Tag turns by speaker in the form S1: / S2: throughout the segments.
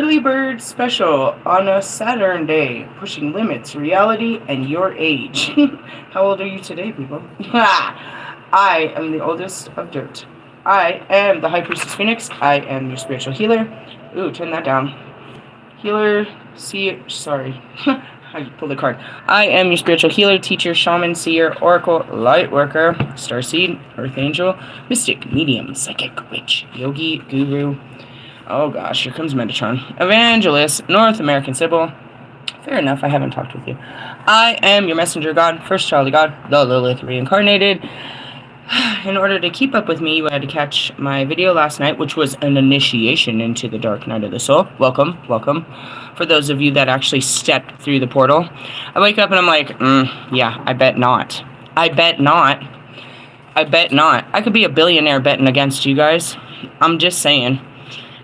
S1: early bird special on a Saturn day, pushing limits, reality, and your age. How old are you today, people? I am the oldest of dirt. I am the High Priestess Phoenix. I am your spiritual healer. Ooh, turn that down. Healer, seer, sorry. I pulled a card. I am your spiritual healer, teacher, shaman, seer, oracle, light worker, starseed, earth angel, mystic, medium, psychic, witch, yogi, guru. Oh gosh, here comes Metatron. Evangelist, North American Sybil. Fair enough, I haven't talked with you. I am your messenger god, first child of God, the Lilith reincarnated. In order to keep up with me, you had to catch my video last night, which was an initiation into the dark night of the soul. Welcome, welcome. For those of you that actually stepped through the portal. I wake up and I'm like, yeah, I bet not. I bet not. I bet not. I could be a billionaire betting against you guys. I'm just saying.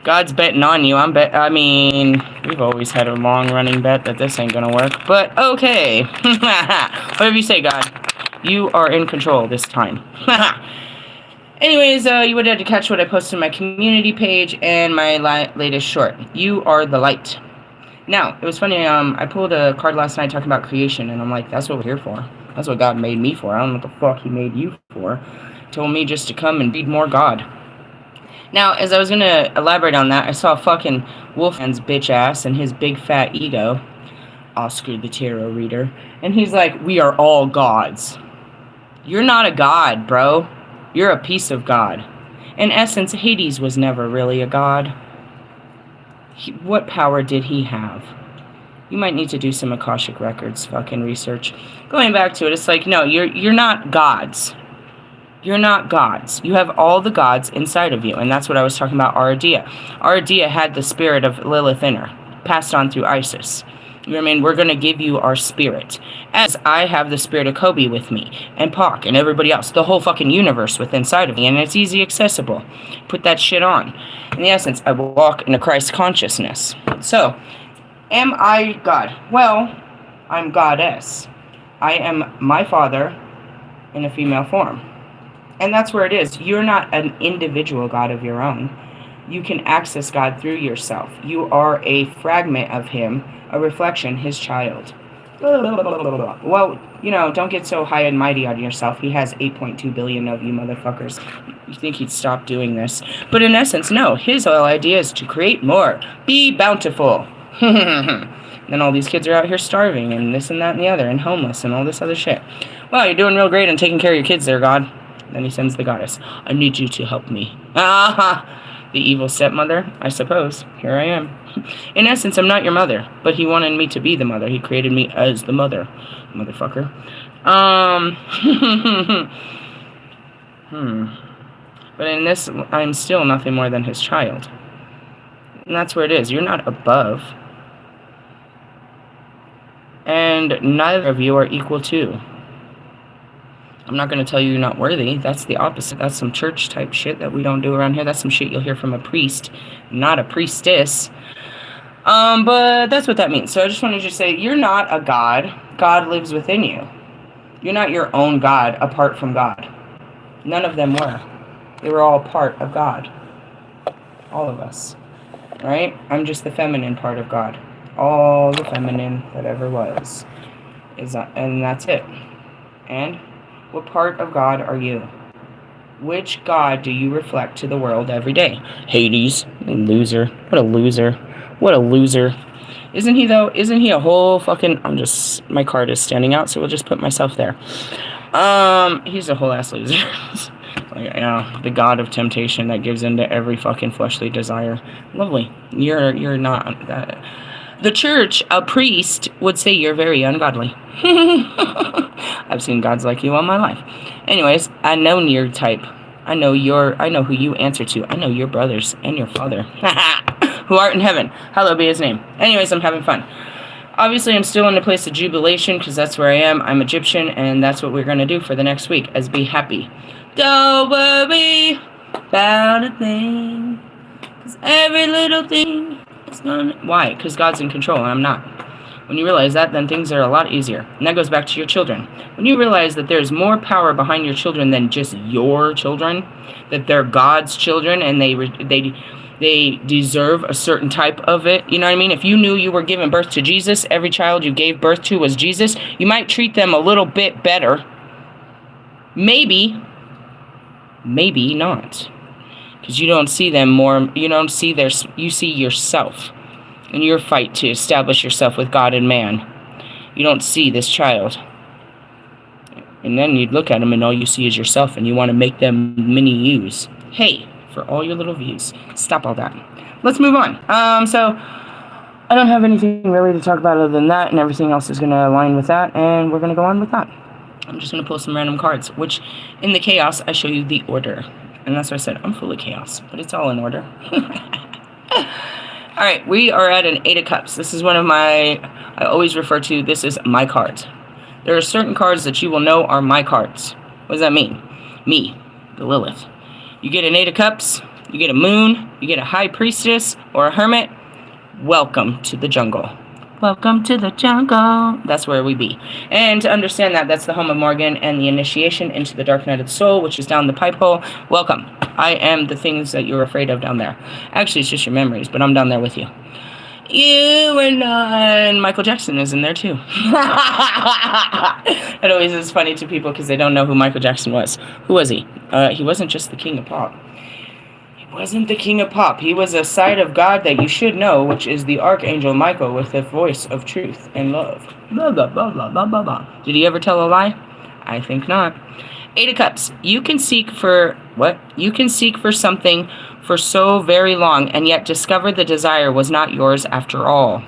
S1: God's betting on you. I mean, we've always had a long-running bet that this ain't gonna work. But okay. Whatever you say, God. You are in control this time. Anyways, you would have to catch what I posted on my community page and my latest short. You are the light. Now, it was funny, I pulled a card last night talking about creation, and I'm like, that's what we're here for. That's what God made me for. I don't know what the fuck he made you for. He told me just to come and be more God. Now, as I was going to elaborate on that, I saw fucking Wolfman's bitch ass and his big fat ego, Oscar the Tarot Reader, and he's like, we are all gods. You're not a god, bro. You're a piece of God. In essence, Hades was never really a god. What power did he have? You might need to do some Akashic Records fucking research. Going back to it, it's like, no, you're not gods. You're not gods. You have all the gods inside of you, and that's what I was talking about Aradea. Aradea had the spirit of Lilith in her, passed on through Isis. You know what I mean? We're going to give you our spirit. As I have the spirit of Kobe with me, and Pac, and everybody else. The whole fucking universe within inside of me, and it's easy accessible. Put that shit on. In the essence, I walk in a Christ consciousness. So, am I God? Well, I'm goddess. I am my father in a female form. And that's where it is. You're not an individual God of your own. You can access God through yourself. You are a fragment of him, a reflection, his child. Well, you know, don't get so high and mighty on yourself. He has 8.2 billion of you motherfuckers. You think he'd stop doing this. But in essence, no. His whole idea is to create more. Be bountiful. Then all these kids are out here starving and this and that and the other and homeless and all this other shit. Well, you're doing real great and taking care of your kids there, God. Then he sends the goddess. I need you to help me. The evil stepmother, I suppose. Here I am. In essence, I'm not your mother, but he wanted me to be the mother. He created me as the mother. Motherfucker. But in this, I'm still nothing more than his child. And that's where it is. You're not above. And neither of you are equal to. I'm not going to tell you you're not worthy. That's the opposite. That's some church type shit that we don't do around here. That's some shit you'll hear from a priest, not a priestess. But that's what that means. So I just wanted to say, you're not a god. God lives within you. You're not your own God apart from God. None of them were. They were all part of God. All of us. Right? I'm just the feminine part of God. All the feminine that ever was. And that's it. And what part of God are you? Which God do you reflect to the world every day? Hades. Loser. What a loser. What a loser. Isn't he, though? Isn't he a whole fucking... my card is standing out, so we'll just put myself there. He's a whole ass loser. Like, the god of temptation that gives in to every fucking fleshly desire. Lovely. You're not that... The church, a priest, would say you're very ungodly. I've seen gods like you all my life. Anyways, I know your type. I know who you answer to. I know your brothers and your father. Who art in heaven. Hallowed be his name. Anyways, I'm having fun. Obviously, I'm still in a place of jubilation because that's where I am. I'm Egyptian, and that's what we're going to do for the next week, as be happy. Don't worry about a thing, because every little thing... Why? Because God's in control and I'm not. When you realize that, then things are a lot easier. And that goes back to your children. When you realize that there's more power behind your children than just your children, that they're God's children and they they deserve a certain type of it. You know what I mean? If you knew you were giving birth to Jesus, every child you gave birth to was Jesus, you might treat them a little bit better. Maybe not. Because you don't see them more, you don't see their, you see yourself in your fight to establish yourself with God and man. You don't see this child. And then you look at them and all you see is yourself, and you want to make them mini yous. Hey, for all your little views, stop all that. Let's move on. So I don't have anything really to talk about other than that, and everything else is going to align with that, and we're going to go on with that. I'm just going to pull some random cards, which in the chaos, I show you the order. And that's what I said. I'm full of chaos, but it's all in order. All right, we are at an 8 of Cups. This is one of my, I always refer to, this is my cards. There are certain cards that you will know are my cards. What does that mean? Me, the Lilith. You get an 8 of Cups, you get a Moon, you get a High Priestess, or a Hermit. Welcome to the jungle. Welcome to the jungle. That's where we be. And to understand that, that's the home of Morgan and the initiation into the dark night of the soul, which is down the pipe hole. Welcome. I am the things that you're afraid of down there. Actually, it's just your memories, but I'm down there with you. You are not. And Michael Jackson is in there too. It always is funny to people because they don't know who Michael Jackson was. Who was he? He wasn't just the king of pop. He wasn't the king of pop. He was a side of God that you should know, which is the Archangel Michael with the voice of truth and love. Blah, blah, blah, blah, blah, blah, blah. Did he ever tell a lie? I think not. 8 of Cups. You can seek for what? You can seek for something for so very long, and yet discover the desire was not yours after all.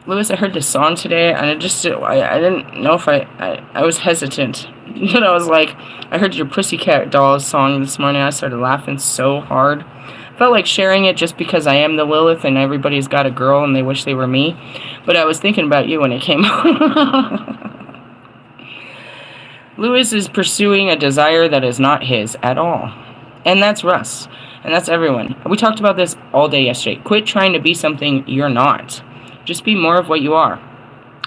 S1: Lewis, I heard this song today, and I didn't know if I was hesitant. And I was like, I heard your Pussycat Dolls song this morning. I started laughing so hard. Felt like sharing it just because I am the Lilith and everybody's got a girl and they wish they were me. But I was thinking about you when it came out. Lewis is pursuing a desire that is not his at all. And that's Russ. And that's everyone. We talked about this all day yesterday. Quit trying to be something you're not. Just be more of what you are.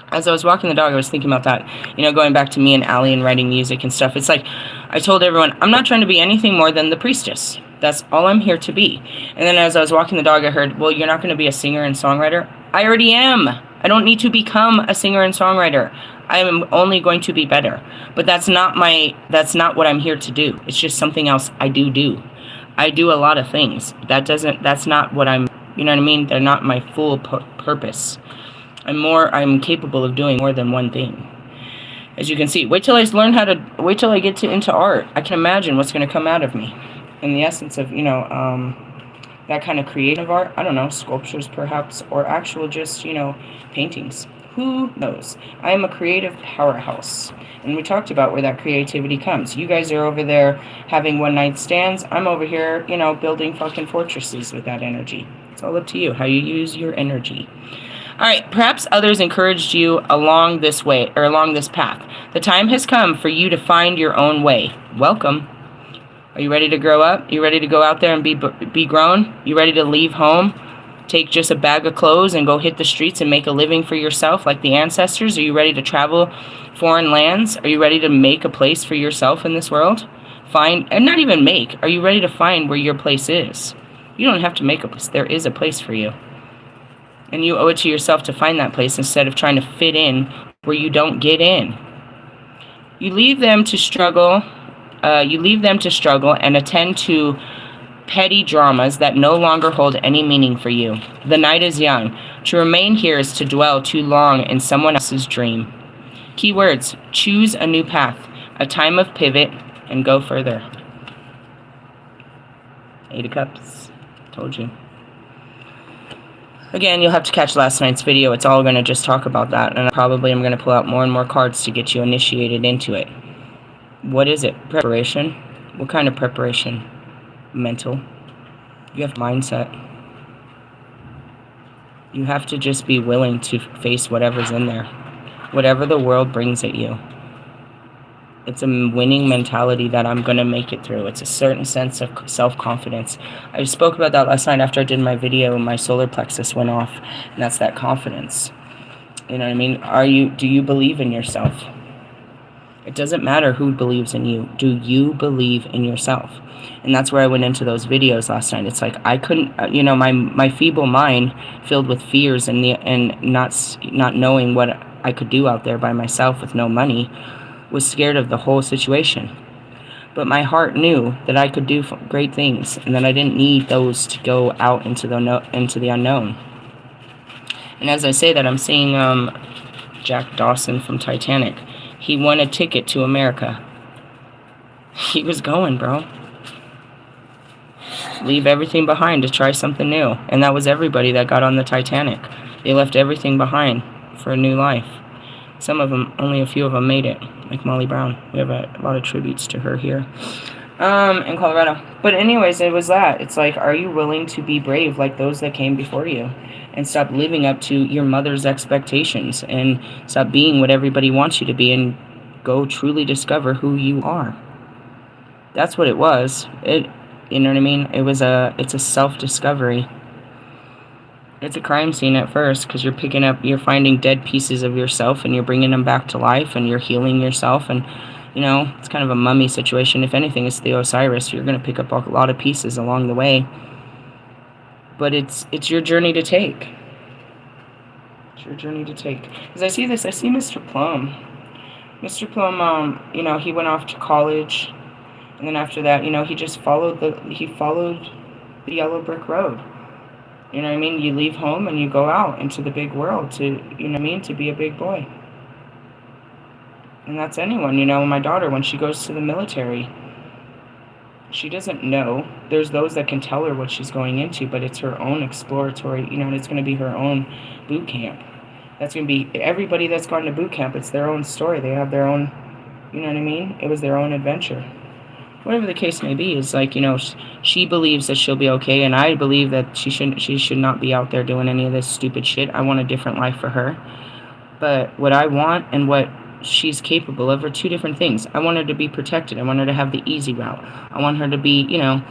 S1: As I was walking the dog, I was thinking about that. You know, going back to me and Allie and writing music and stuff. It's like, I told everyone, I'm not trying to be anything more than the Priestess. That's all I'm here to be. And then as I was walking the dog, I heard, well, you're not going to be a singer and songwriter. I already am. I don't need to become a singer and songwriter. I am only going to be better. But that's not what I'm here to do. It's just something else I do. I do a lot of things. That's not what I'm, you know what I mean? They're not my full purpose. I'm capable of doing more than one thing. As you can see, wait till I get into art. I can imagine what's going to come out of me. In the essence of, that kind of creative art. I don't know, sculptures perhaps, or actual just, paintings. Who knows? I am a creative powerhouse. And we talked about where that creativity comes. You guys are over there having one-night stands. I'm over here, building fucking fortresses with that energy. It's all up to you, how you use your energy. All right, perhaps others encouraged you along this way, or along this path. The time has come for you to find your own way. Welcome. Are you ready to grow up? You ready to go out there and be grown? You ready to leave home? Take just a bag of clothes and go hit the streets and make a living for yourself like the ancestors? Are you ready to travel foreign lands? Are you ready to make a place for yourself in this world? And not even make. Are you ready to find where your place is? You don't have to make a place. There is a place for you. And you owe it to yourself to find that place instead of trying to fit in where you don't get in. You leave them to struggle. And attend to petty dramas that no longer hold any meaning for you. The night is young. To remain here is to dwell too long in someone else's dream. Keywords: choose a new path, a time of pivot, and go further. 8 of Cups. Told you. Again, you'll have to catch last night's video. It's all going to just talk about that. And probably I'm going to pull out more and more cards to get you initiated into it. What is it? Preparation? What kind of preparation? Mental. You have mindset. You have to just be willing to face whatever's in there. Whatever the world brings at you. It's a winning mentality that I'm going to make it through. It's a certain sense of self-confidence. I spoke about that last night after I did my video and my solar plexus went off. And that's that confidence. You know what I mean? Do you believe in yourself? It doesn't matter who believes in you. Do you believe in yourself? And that's where I went into those videos last night. It's like I couldn't, you know, my feeble mind, filled with fears and not knowing what I could do out there by myself with no money, was scared of the whole situation. But my heart knew that I could do great things, and that I didn't need those to go out into the unknown. And as I say that, I'm seeing Jack Dawson from Titanic. He won a ticket to America. He was going, bro. Leave everything behind to try something new. And that was everybody that got on the Titanic. They left everything behind for a new life. Some of them, only a few of them made it, like Molly Brown. We have a lot of tributes to her here in Colorado. But anyways, it was that. It's like, are you willing to be brave like those that came before you? And stop living up to your mother's expectations. And stop being what everybody wants you to be. And go truly discover who you are. That's what it was. You know what I mean? It's a self-discovery. It's a crime scene at first, because you're finding dead pieces of yourself, and you're bringing them back to life, and you're healing yourself, and, you know, it's kind of a mummy situation. If anything, it's the Osiris. You're going to pick up a lot of pieces along the way. But it's your journey to take. It's your journey to take. As I see this, I see Mr. Plum. Mr. Plum, you know, he went off to college, and then after that, you know, he just followed the yellow brick road. You know what I mean? You leave home and you go out into the big world to, you know what I mean, to be a big boy. And that's anyone, you know. My daughter, when she goes to the military, she doesn't know. There's those that can tell her what she's going into, but it's her own exploratory, you know, and it's going to be her own boot camp. That's going to be everybody that's gone to boot camp. It's their own story. They have their own, you know what I mean? It was their own adventure. Whatever the case may be, is like, you know, she believes that she'll be okay, and I believe that she should not be out there doing any of this stupid shit. I want a different life for her. But what I want and what she's capable of are two different things. I want her to be protected. I want her to have the easy route. I want her to be, you know,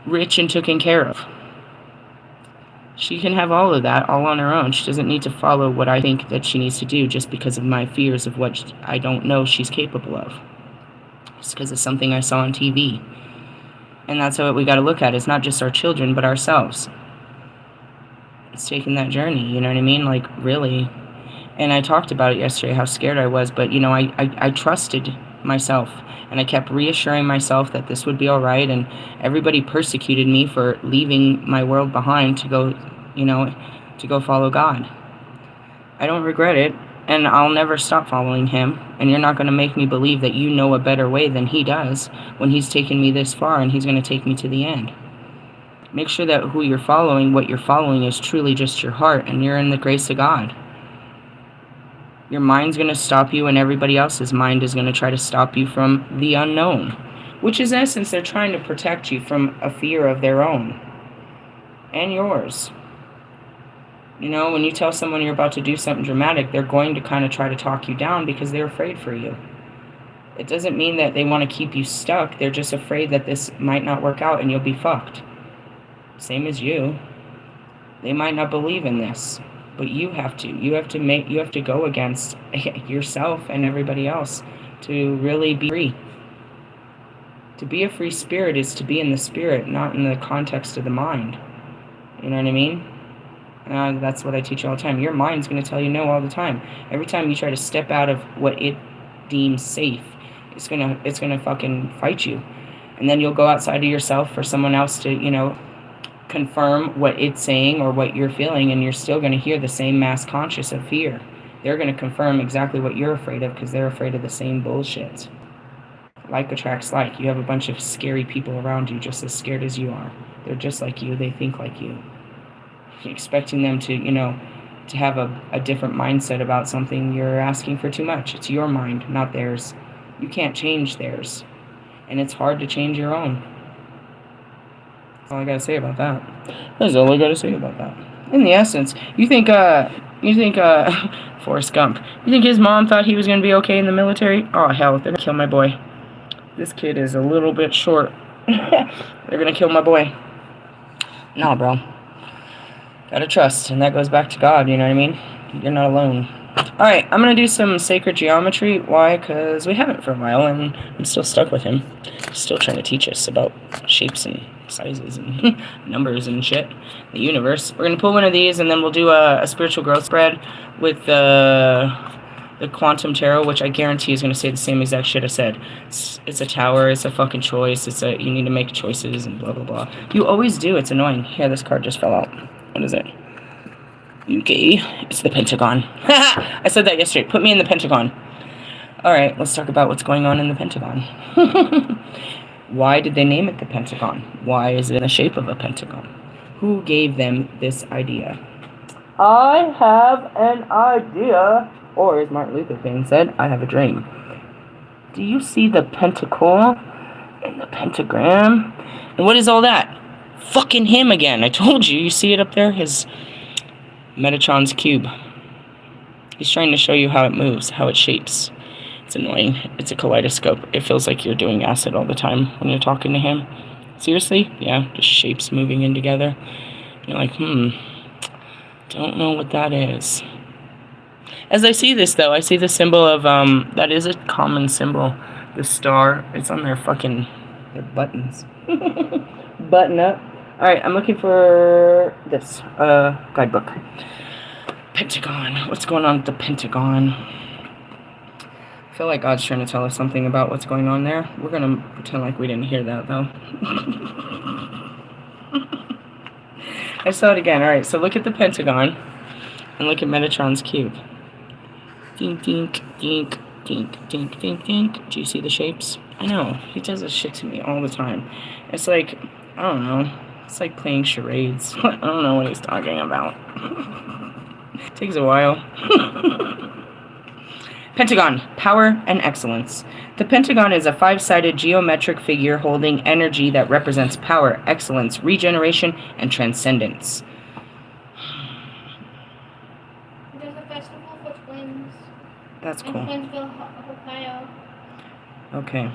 S1: rich and taken care of. She can have all of that all on her own. She doesn't need to follow what I think that she needs to do just because of my fears of what I don't know she's capable of. Just because of something I saw on TV. And that's what we got to look at. It's not just our children, but ourselves. It's taking that journey, you know what I mean? Like, really. And I talked about it yesterday, how scared I was. But, you know, I trusted myself. And I kept reassuring myself that this would be all right. And everybody persecuted me for leaving my world behind to go, you know, to go follow God. I don't regret it. And I'll never stop following him. And you're not going to make me believe that you know a better way than he does when he's taken me this far and he's going to take me to the end. Make sure that who you're following, what you're following, is truly just your heart, and you're in the grace of God. Your mind's going to stop you, and everybody else's mind is going to try to stop you from the unknown, which is, in essence, they're trying to protect you from a fear of their own and yours. You know, when you tell someone you're about to do something dramatic, they're going to kind of try to talk you down because they're afraid for you. It doesn't mean that they want to keep you stuck. They're just afraid that this might not work out and you'll be fucked. Same as you. They might not believe in this, but you have to. You have to go against yourself and everybody else to really be free. To be a free spirit is to be in the spirit, not in the context of the mind. You know what I mean? That's what I teach all the time. Your mind's going to tell you no all the time. Every time you try to step out of what it deems safe, it's gonna fucking fight you. And then you'll go outside of yourself for someone else to, you know, confirm what it's saying or what you're feeling, and you're still going to hear the same mass conscious of fear. They're going to confirm exactly what you're afraid of because they're afraid of the same bullshit. Like attracts like. You have a bunch of scary people around you just as scared as you are. They're just like you. They think like you. Expecting them to, you know, to have a different mindset about something, you're asking for too much. It's your mind, not theirs. You can't change theirs. And it's hard to change your own. That's all I gotta say about that. That's all I gotta say about that. In the essence, you think Forrest Gump, you think his mom thought he was gonna be okay in the military? Oh hell, they're gonna kill my boy. This kid is a little bit short. They're gonna kill my boy. Nah, bro. Gotta trust, and that goes back to God, you know what I mean? You're not alone. Alright, I'm going to do some sacred geometry. Why? Because we haven't for a while, and I'm still stuck with him. He's still trying to teach us about shapes and sizes and numbers and shit. The universe. We're going to pull one of these, and then we'll do a spiritual growth spread with the quantum tarot, which I guarantee is going to say the same exact shit I said. It's a tower, it's a fucking choice, you need to make choices, and blah, blah, blah. You always do, it's annoying. Here, this card just fell out. What is it? Okay, it's the Pentagon. I said that yesterday. Put me in the Pentagon. Alright, let's talk about what's going on in the Pentagon. Why did they name it the Pentagon? Why is it in the shape of a pentagon? Who gave them this idea? I have an idea. Or, as Martin Luther King said, I have a dream. Do you see the pentacle and the pentagram? And what is all that? Fucking him again. I told you. You see it up there? His Metatron's cube. He's trying to show you how it moves, how it shapes. It's annoying. It's a kaleidoscope. It feels like you're doing acid all the time when you're talking to him. Seriously? Yeah, just shapes moving in together. You're like, don't know what that is. As I see this, though, I see the symbol of, that is a common symbol. The star. It's on their buttons. Button up. Alright, I'm looking for this, guidebook. Pentagon. What's going on with the Pentagon? I feel like God's trying to tell us something about what's going on there. We're going to pretend like we didn't hear that, though. I saw it again. Alright, so look at the Pentagon and look at Metatron's cube. Dink, dink, dink, dink, dink, dink, dink. Do you see the shapes? I know. He does this shit to me all the time. It's like, I don't know. It's like playing charades. I don't know what he's talking about. Takes a while. Pentagon, power and excellence. The Pentagon is a 5-sided geometric figure holding energy that represents power, excellence, regeneration, and transcendence.
S2: There's a festival for twins.
S1: That's cool.
S2: In Twinsville, Ohio.
S1: Okay.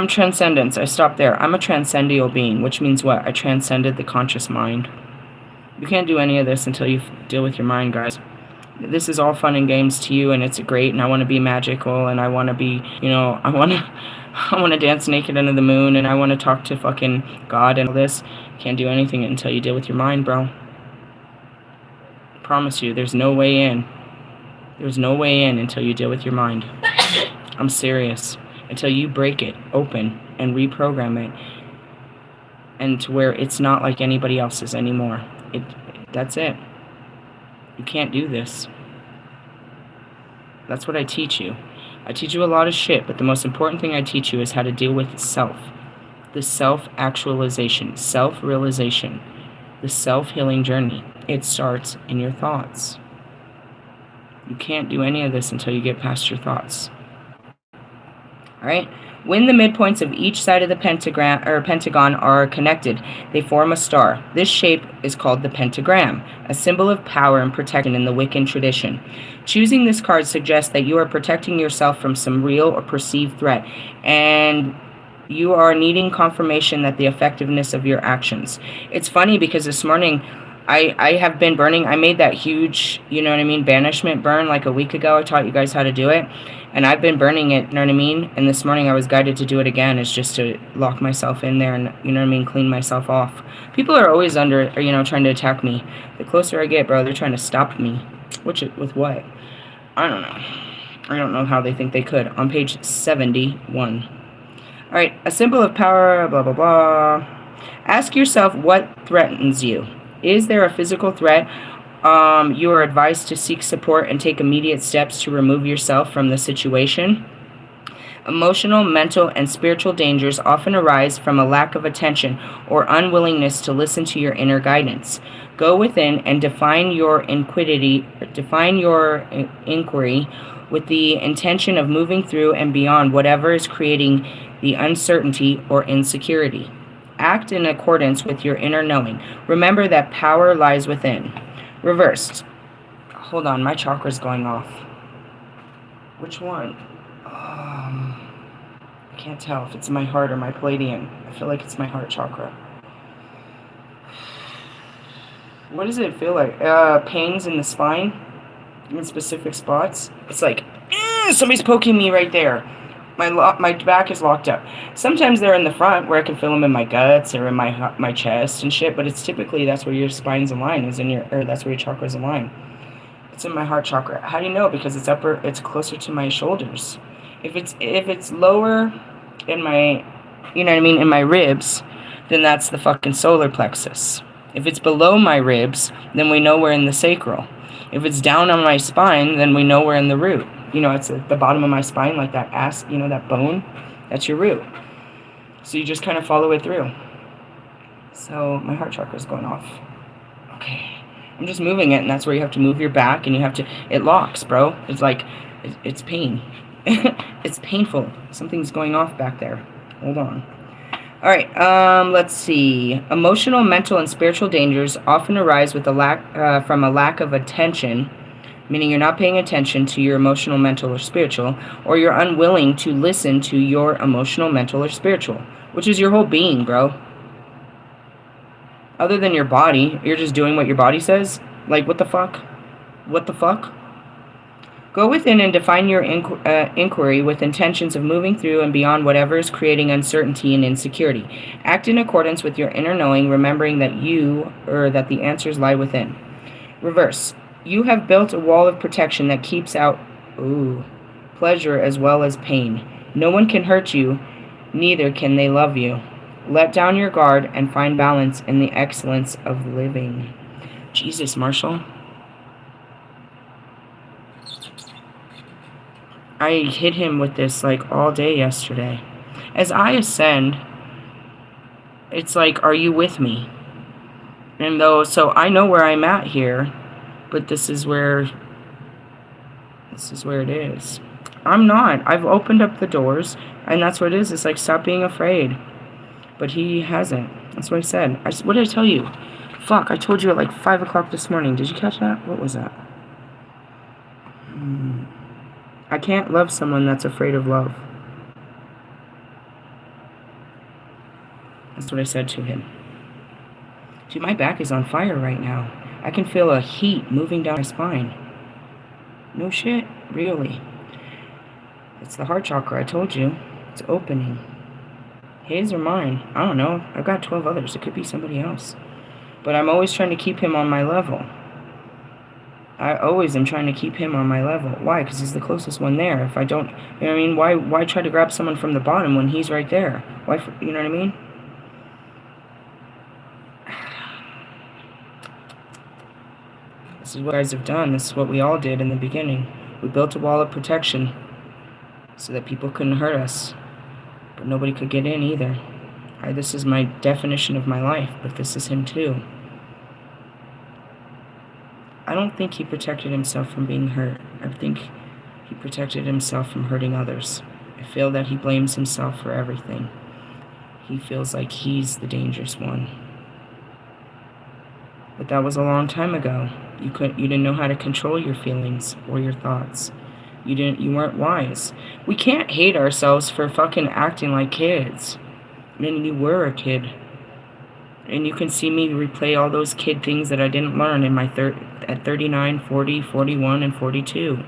S1: Transcendence. I stopped there. I'm a transcendial being, which means what? I transcended the conscious mind. You can't do any of this until you deal with your mind, guys. This is all fun and games to you, and it's great, and I want to be magical, and I want to be, I want to dance naked under the moon, and I want to talk to fucking God and all this. Can't do anything until you deal with your mind, bro. I promise you, there's no way in. There's no way in until you deal with your mind. I'm serious. Until you break it open and reprogram it, and to where it's not like anybody else's anymore. That's it. You can't do this. That's what I teach you. I teach you a lot of shit, but the most important thing I teach you is how to deal with self. The self-actualization, self-realization, the self-healing journey. It starts in your thoughts. You can't do any of this until you get past your thoughts. Alright? When the midpoints of each side of the pentagon are connected, they form a star. This shape is called the pentagram, a symbol of power and protection in the Wiccan tradition. Choosing this card suggests that you are protecting yourself from some real or perceived threat, and you are needing confirmation that the effectiveness of your actions. It's funny because this morning I have been burning. I made that huge, banishment burn like a week ago. I taught you guys how to do it. And I've been burning it, And this morning I was guided to do it again. It's just to lock myself in there and, clean myself off. People are always trying to attack me. The closer I get, bro, they're trying to stop me. With what? I don't know. I don't know how they think they could. On page 71. Alright, a symbol of power, blah, blah, blah. Ask yourself what threatens you. Is there a physical threat? You are advised to seek support and take immediate steps to remove yourself from the situation. Emotional, mental, and spiritual dangers often arise from a lack of attention or unwillingness to listen to your inner guidance. Go within and define your inquiry with the intention of moving through and beyond whatever is creating the uncertainty or insecurity. Act in accordance with your inner knowing. Remember that power lies within. Reversed. Hold on, my chakra's going off. Which one? I can't tell if it's my heart or my palladium. I feel like it's my heart chakra. What does it feel like? Pains in the spine? in specific spots. It's like, somebody's poking me right there. My back is locked up. Sometimes they're in the front where I can feel them in my guts or in my chest and shit, but it's typically that's where your spine's aligned, that's where your chakra's aligned. It's in my heart chakra. How do you know? Because it's closer to my shoulders. If it's lower in my, you know what I mean, in my ribs, then that's the fucking solar plexus. If it's below my ribs, then we know we're in the sacral. If it's down on my spine, then we know we're in the root. You know, it's at the bottom of my spine, like that ass, you know, that bone, that's your root. So you just kind of follow it through. So my heart chakra is going off. Okay. I'm just moving it, and that's where you have to move your back, and you have to, it locks, bro. It's like, it's pain. It's painful. Something's going off back there. Hold on. All right, let's see. Emotional, mental, and spiritual dangers often arise with from a lack of attention, meaning you're not paying attention to your emotional, mental, or spiritual, or you're unwilling to listen to your emotional, mental, or spiritual, which is your whole being, bro. Other than your body, you're just doing what your body says? Like, what the fuck? What the fuck? Go within and define your inquiry with intentions of moving through and beyond whatever is creating uncertainty and insecurity. Act in accordance with your inner knowing, remembering that that the answers lie within. Reverse. You have built a wall of protection that keeps out pleasure as well as pain. No one can hurt you, neither can they love you. Let down your guard and find balance in the excellence of living. Jesus, Marshall. I hit him with this like all day yesterday. As I ascend, it's like, are you with me? And so I know where I'm at here, but this is where it is. I'm not. I've opened up the doors, and that's what it is. It's like, stop being afraid. But he hasn't. That's what I said. What did I tell you? Fuck, I told you at like 5 o'clock this morning. Did you catch that? What was that? I can't love someone that's afraid of love. That's what I said to him. Dude, my back is on fire right now. I can feel a heat moving down my spine. No shit, really. It's the heart chakra, I told you. It's opening. His or mine? I don't know. I've got 12 others. It could be somebody else. But I'm always trying to keep him on my level. I always am trying to keep him on my level. Why? Because he's the closest one there. If I don't, you know what I mean? Why try to grab someone from the bottom when he's right there? Why, you know what I mean? This is what you guys have done. This is what we all did in the beginning. We built a wall of protection so that people couldn't hurt us. But nobody could get in either. This is my definition of my life, but this is him too. I don't think he protected himself from being hurt. I think he protected himself from hurting others. I feel that he blames himself for everything. He feels like he's the dangerous one. But that was a long time ago. You didn't know how to control your feelings or your thoughts. You weren't wise. We can't hate ourselves for fucking acting like kids. I mean, you were a kid. And you can see me replay all those kid things that I didn't learn in at 39, 40, 41, and 42.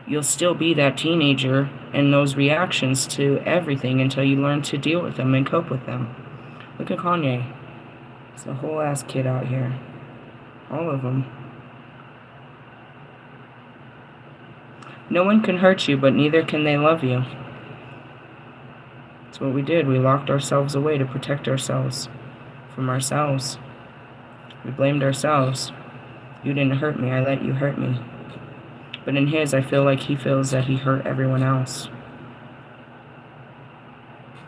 S1: You'll still be that teenager and those reactions to everything until you learn to deal with them and cope with them. Look at Kanye. He's a whole ass kid out here. All of them. No one can hurt you, but neither can they love you. That's what we did. We locked ourselves away to protect ourselves from ourselves. We blamed ourselves. You didn't hurt me, I let you hurt me. But in his, I feel like he feels that he hurt everyone else.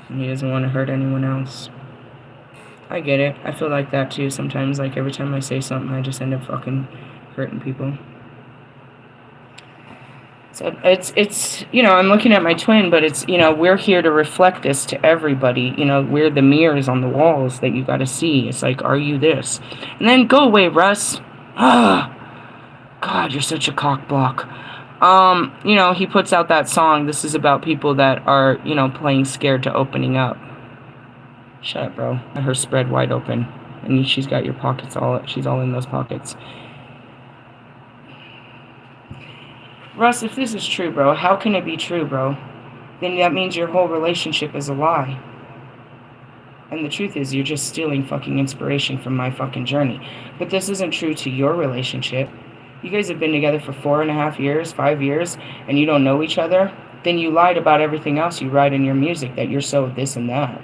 S1: And he doesn't want to hurt anyone else. I get it. I feel like that too sometimes. Like every time I say something, I just end up fucking hurting people. So it's you know, I'm looking at my twin, but it's, you know, we're here to reflect this to everybody. You know, we're the mirrors on the walls that you got to see. It's like, are you this? And then go away, Russ. Ah, God, you're such a cock block. You know, he puts out that song. This is about people that are, you know, playing scared to opening up. Shut up, bro. Let her spread wide open, and she's got your pockets all. She's all in those pockets. Russ, if this is true, bro, how can it be true, bro? Then that means your whole relationship is a lie. And the truth is, you're just stealing fucking inspiration from my fucking journey. But this isn't true to your relationship. You guys have been together for 4.5 years, 5 years, and you don't know each other. Then you lied about everything else you write in your music, that you're so this and that.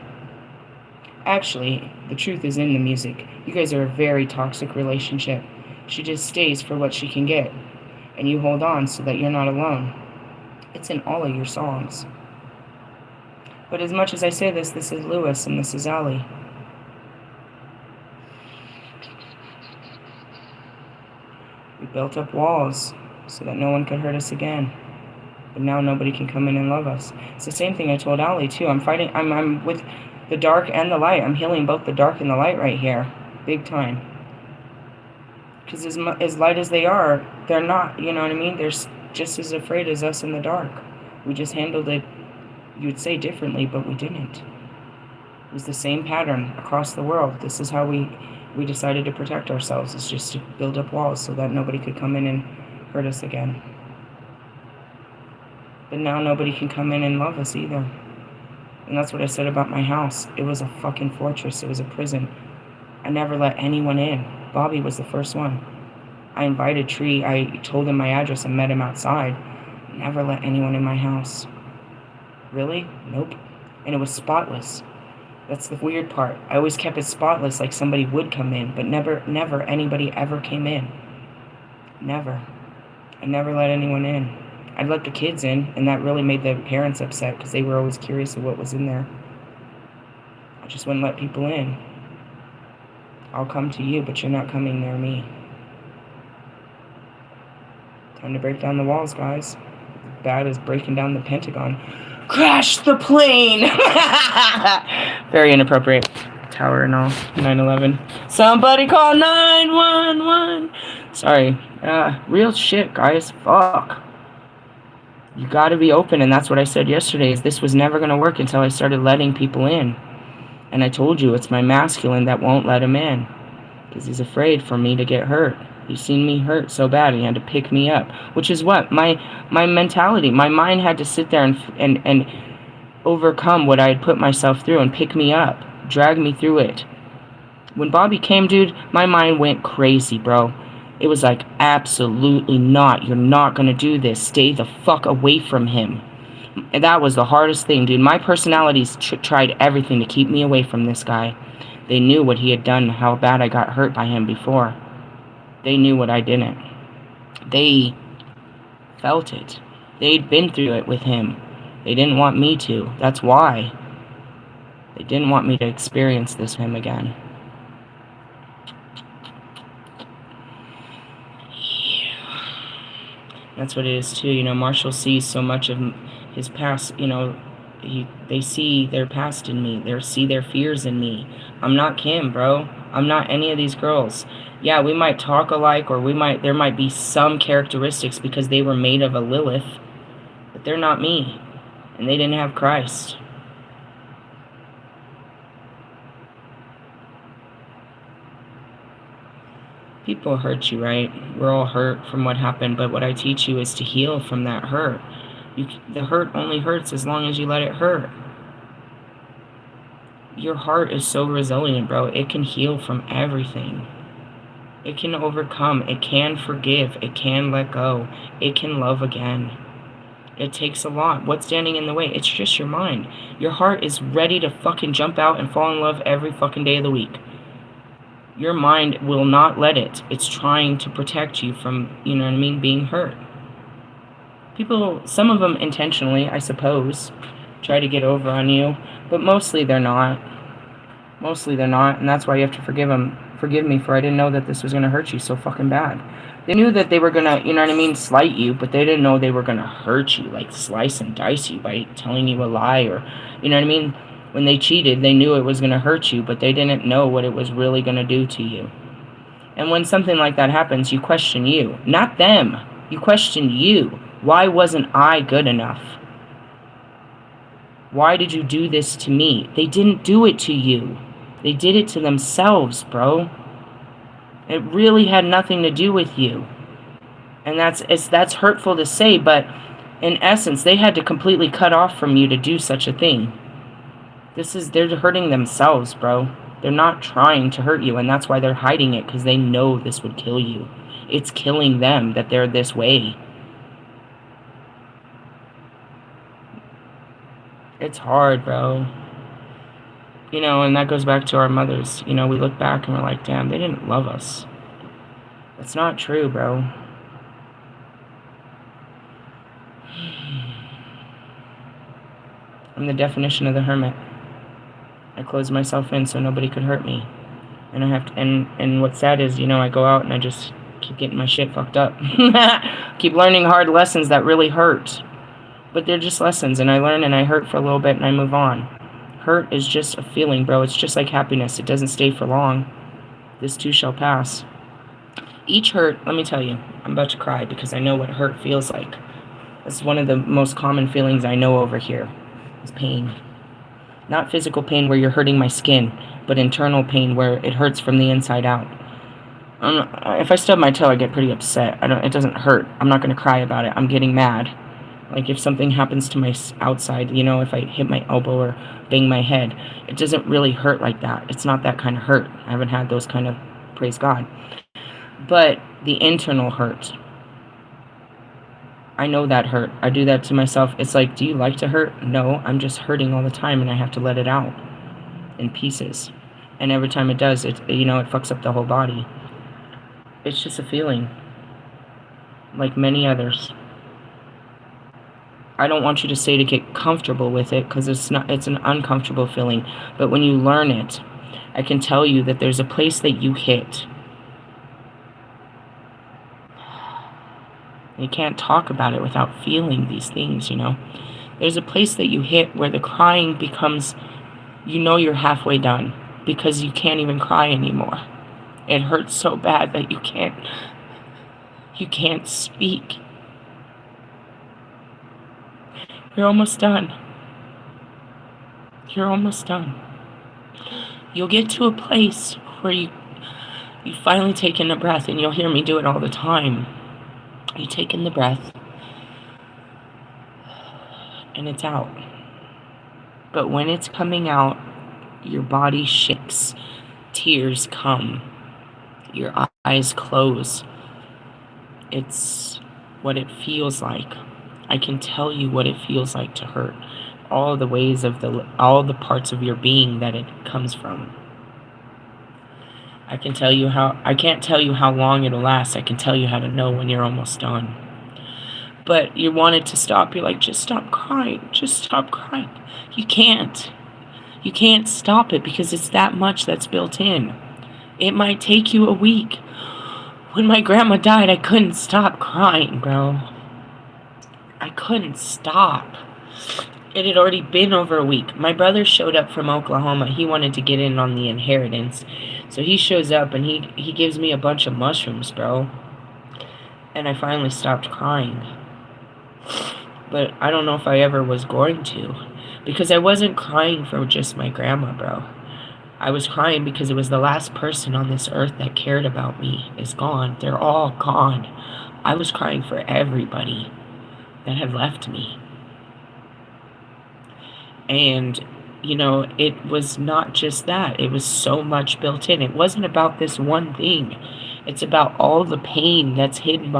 S1: Actually, the truth is in the music. You guys are a very toxic relationship. She just stays for what she can get. And you hold on so that you're not alone. It's in all of your songs. But as much as I say this is Lewis and this is Allie. We built up walls so that no one could hurt us again. But now nobody can come in and love us. It's the same thing I told Allie too. I'm with the dark and the light. I'm healing both the dark and the light right here. Big time. Because as light as they are, they're not, you know what I mean? They're just as afraid as us in the dark. We just handled it, you would say, differently, but we didn't. It was the same pattern across the world. This is how we decided to protect ourselves, is just to build up walls so that nobody could come in and hurt us again. But now nobody can come in and love us either. And that's what I said about my house. It was a fucking fortress. It was a prison. I never let anyone in. Bobby was the first one. I invited Tree. I told him my address and met him outside. Never let anyone in my house. Really? Nope. And it was spotless. That's the weird part. I always kept it spotless, like somebody would come in, but never anybody ever came in. Never. I never let anyone in. I'd let the kids in, and that really made the parents upset because they were always curious of what was in there. I just wouldn't let people in. I'll come to you, but you're not coming near me. Time to break down the walls, guys. Bad as breaking down the Pentagon. Crash the plane! Very inappropriate. Tower and all. 9/11. Somebody call 911! Sorry. Real shit, guys. Fuck. You gotta be open, and that's what I said yesterday, is this was never gonna work until I started letting people in. And I told you, it's my masculine that won't let him in. Because he's afraid for me to get hurt. He's seen me hurt so bad, and he had to pick me up. Which is what? My mentality. My mind had to sit there and overcome what I had put myself through and pick me up. Drag me through it. When Bobby came, dude, my mind went crazy, bro. It was like, absolutely not. You're not going to do this. Stay the fuck away from him. And that was the hardest thing, dude. My personalities tried everything to keep me away from this guy. They knew what he had done, how bad I got hurt by him before. They knew what I didn't. They felt it. They'd been through it with him. They didn't want me to. That's why. They didn't want me to experience this him again. That's what it is too. You know, Marshall sees so much of his past. You know, they see their past in me. They see their fears in me. I'm not Kim, bro. I'm not any of these girls. Yeah, we might talk alike, or there might be some characteristics because they were made of a Lilith, but they're not me, and they didn't have Christ. People hurt you, right? We're all hurt from what happened, but what I teach you is to heal from that hurt. The hurt only hurts as long as you let it hurt. Your heart is so resilient, bro. It can heal from everything. It can overcome. It can forgive. It can let go. It can love again. It takes a lot. What's standing in the way? It's just your mind. Your heart is ready to fucking jump out and fall in love every fucking day of the week. Your mind will not let it. It's trying to protect you from, you know what I mean, being hurt. People, some of them intentionally, I suppose, try to get over on you, but mostly they're not. Mostly they're not, and that's why you have to forgive them. Forgive me, for I didn't know that this was going to hurt you so fucking bad. They knew that they were going to, you know what I mean, slight you, but they didn't know they were going to hurt you, like slice and dice you by telling you a lie, or, you know what I mean? When they cheated, they knew it was going to hurt you, but they didn't know what it was really going to do to you. And when something like that happens, you question you, not them. You question you. Why wasn't I good enough? Why did you do this to me? They didn't do it to you. They did it to themselves, bro. It really had nothing to do with you. And that's hurtful to say, but in essence, they had to completely cut off from you to do such a thing. They're hurting themselves, bro. They're not trying to hurt you, and that's why they're hiding it, because they know this would kill you. It's killing them that they're this way. It's hard, bro. You know, and that goes back to our mothers. You know, we look back and we're like, damn, they didn't love us. That's not true, bro. I'm the definition of the hermit. I closed myself in so nobody could hurt me. And I have to, and what's sad is, you know, I go out and I just keep getting my shit fucked up. Keep learning hard lessons that really hurt. But they're just lessons, and I learn and I hurt for a little bit and I move on. Hurt is just a feeling, bro. It's just like happiness. It doesn't stay for long. This too shall pass. Each hurt, let me tell you, I'm about to cry because I know what hurt feels like. It's one of the most common feelings I know over here. Is pain. Not physical pain where you're hurting my skin, but internal pain where it hurts from the inside out. If I stub my toe, I get pretty upset. It doesn't hurt. I'm not going to cry about it. I'm getting mad. Like if something happens to my outside, you know, if I hit my elbow or bang my head, it doesn't really hurt like that. It's not that kind of hurt. I haven't had those kind of, praise God. But the internal hurt, I know that hurt. I do that to myself. It's like, do you like to hurt? No, I'm just hurting all the time and I have to let it out in pieces. And every time it does, it fucks up the whole body. It's just a feeling, like many others. I don't want you to say to get comfortable with it, because it's an uncomfortable feeling. But when you learn it, I can tell you that there's a place that you hit. You can't talk about it without feeling these things, you know. There's a place that you hit where the crying becomes, you know, you're halfway done because you can't even cry anymore. It hurts so bad that you can't speak. You're almost done. You're almost done. You'll get to a place where you finally take in a breath, and you'll hear me do it all the time. You take in the breath, and it's out. But when it's coming out, your body shakes. Tears come. Your eyes close. It's what it feels like. I can tell you what it feels like to hurt. All the ways of all the parts of your being that it comes from. I can't tell you how long it'll last. I can tell you how to know when you're almost done. But you want it to stop. You're like, just stop crying. Just stop crying. You can't. You can't stop it because it's that much that's built in. It might take you a week. When my grandma died, I couldn't stop crying, bro. I couldn't stop. It had already been over a week. My brother showed up from Oklahoma. He wanted to get in on the inheritance. So he shows up and he gives me a bunch of mushrooms, bro. And I finally stopped crying. But I don't know if I ever was going to. Because I wasn't crying for just my grandma, bro. I was crying because it was the last person on this earth that cared about me is gone. They're all gone. I was crying for everybody that had left me. And, you know, it was not just that. It was so much built in. It wasn't about this one thing. It's about all the pain that's hidden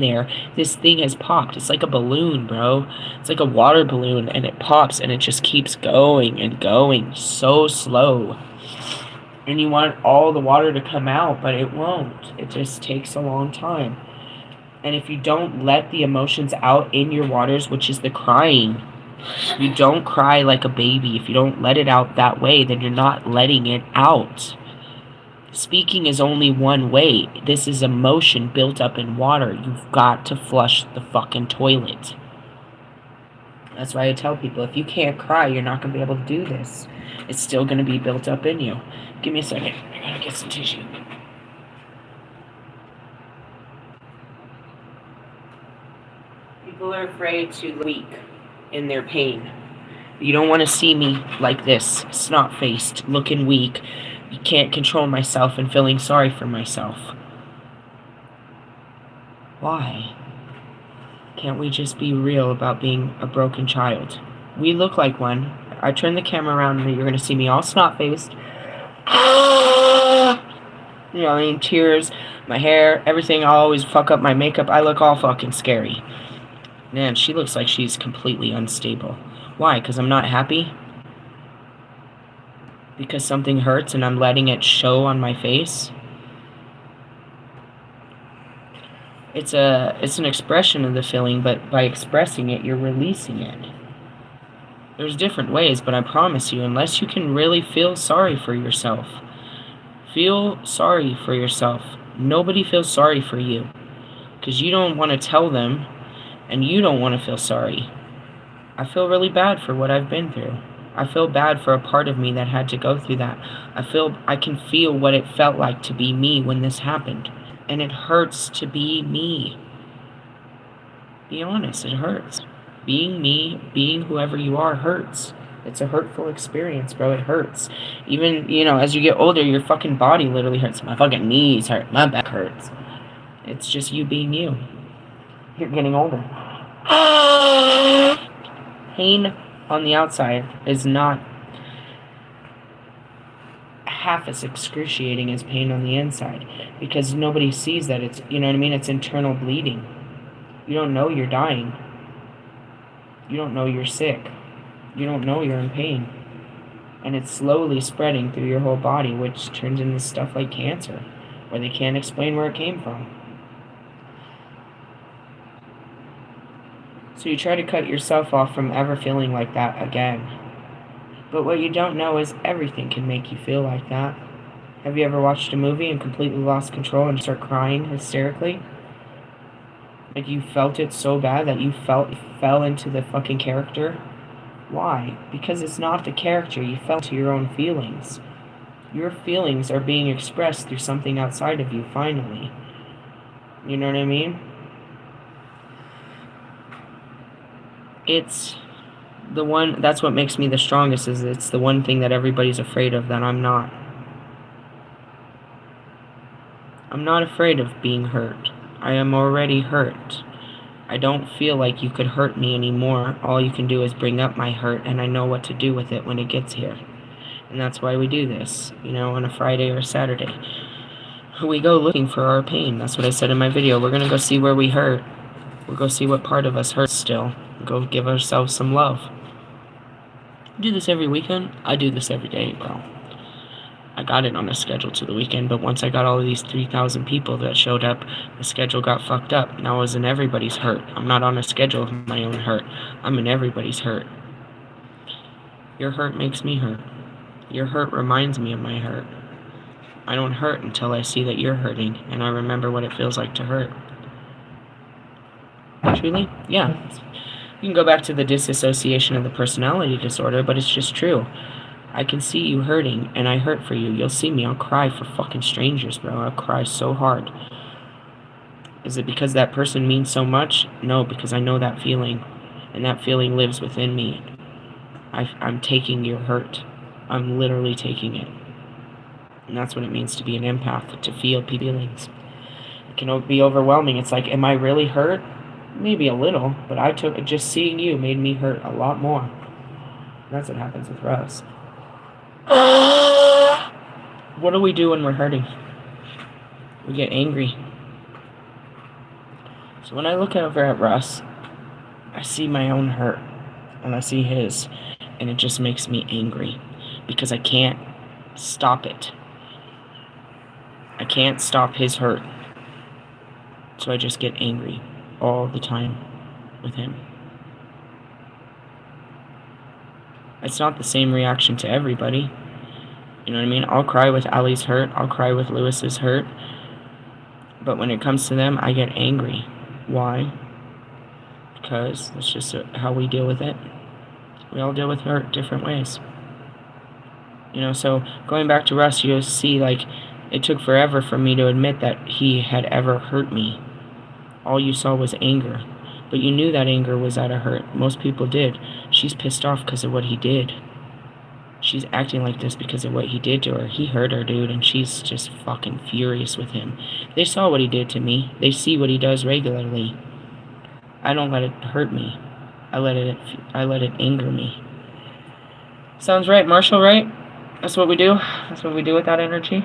S1: there. This thing has popped. It's like a balloon, bro. It's like a water balloon, and it pops, and it just keeps going and going so slow. And you want all the water to come out, but it won't. It just takes a long time. And if you don't let the emotions out in your waters, which is the crying, you don't cry like a baby. If you don't let it out that way, then you're not letting it out. Speaking is only one way. This is emotion built up in water. You've got to flush the fucking toilet. That's why I tell people, if you can't cry, you're not going to be able to do this. It's still going to be built up in you. Give me a second. I gotta get some tissue. People are afraid to look weak in their pain. You don't want to see me like this, snot-faced, looking weak. You can't control myself and feeling sorry for myself. Why? Can't we just be real about being a broken child? We look like one. I turn the camera around and you're going to see me all snot-faced. You know, I mean, tears, my hair, everything. I'll always fuck up my makeup. I look all fucking scary. Man, she looks like she's completely unstable. Why? Because I'm not happy? Because something hurts and I'm letting it show on my face? It's an expression of the feeling, but by expressing it, you're releasing it. There's different ways, but I promise you, unless you can really feel sorry for yourself, feel sorry for yourself. Nobody feels sorry for you, because you don't want to tell them, and you don't want to feel sorry. I feel really bad for what I've been through. I feel bad for a part of me that had to go through that. I can feel what it felt like to be me when this happened. And it hurts to be me. Be honest, it hurts. Being me, being whoever you are, hurts. It's a hurtful experience, bro. It hurts. Even, as you get older, your fucking body literally hurts. My fucking knees hurt. My back hurts. It's just you being you. You're getting older. Pain on the outside is not half as excruciating as pain on the inside, because nobody sees that. It's, it's internal bleeding. You don't know you're dying. You don't know you're sick. You don't know you're in pain. And it's slowly spreading through your whole body, which turns into stuff like cancer, where they can't explain where it came from. So you try to cut yourself off from ever feeling like that again. But what you don't know is everything can make you feel like that. Have you ever watched a movie and completely lost control and start crying hysterically? Like you felt it so bad that you fell into the fucking character? Why? Because it's not the character. You fell into your own feelings. Your feelings are being expressed through something outside of you, finally. You know what I mean? It's the one, that's what makes me the strongest, is it's the one thing that everybody's afraid of that I'm not. I'm not afraid of being hurt. I am already hurt. I don't feel like you could hurt me anymore. All you can do is bring up my hurt, and I know what to do with it when it gets here. And that's why we do this, on a Friday or a Saturday. We go looking for our pain. That's what I said in my video. We're going to go see where we hurt. We'll go see what part of us hurts still. Go give ourselves some love. I do this every weekend. I do this every day, bro. I got it on a schedule to the weekend, but once I got all of these 3,000 people that showed up, the schedule got fucked up. Now I was in everybody's hurt. I'm not on a schedule of my own hurt. I'm in everybody's hurt. Your hurt makes me hurt. Your hurt reminds me of my hurt. I don't hurt until I see that you're hurting, and I remember what it feels like to hurt. Truly? Yeah. You can go back to the disassociation of the personality disorder, but it's just true. I can see you hurting, and I hurt for you. You'll see me. I'll cry for fucking strangers, bro. I'll cry so hard. Is it because that person means so much? No, because I know that feeling, and that feeling lives within me. I'm taking your hurt. I'm literally taking it. And that's what it means to be an empath, to feel feelings. It can be overwhelming. It's like, am I really hurt? Maybe a little, but just seeing you made me hurt a lot more. That's what happens with Russ. What do we do when we're hurting? We get angry. So when I look over at Russ, I see my own hurt, and I see his, and it just makes me angry, because I can't stop it. I can't stop his hurt. So I just get angry all the time with him. It's not the same reaction to everybody. You know what I mean? I'll cry with Ali's hurt. I'll cry with Lewis's hurt. But when it comes to them, I get angry. Why? Because that's just how we deal with it. We all deal with hurt different ways. So going back to Russ, you'll see, it took forever for me to admit that he had ever hurt me. All you saw was anger. But you knew that anger was out of hurt. Most people did. She's pissed off because of what he did. She's acting like this because of what he did to her. He hurt her, dude, and she's just fucking furious with him. They saw what he did to me. They see what he does regularly. I don't let it hurt me. I let it anger me. Sounds right, Marshall, right? That's what we do? That's what we do with that energy?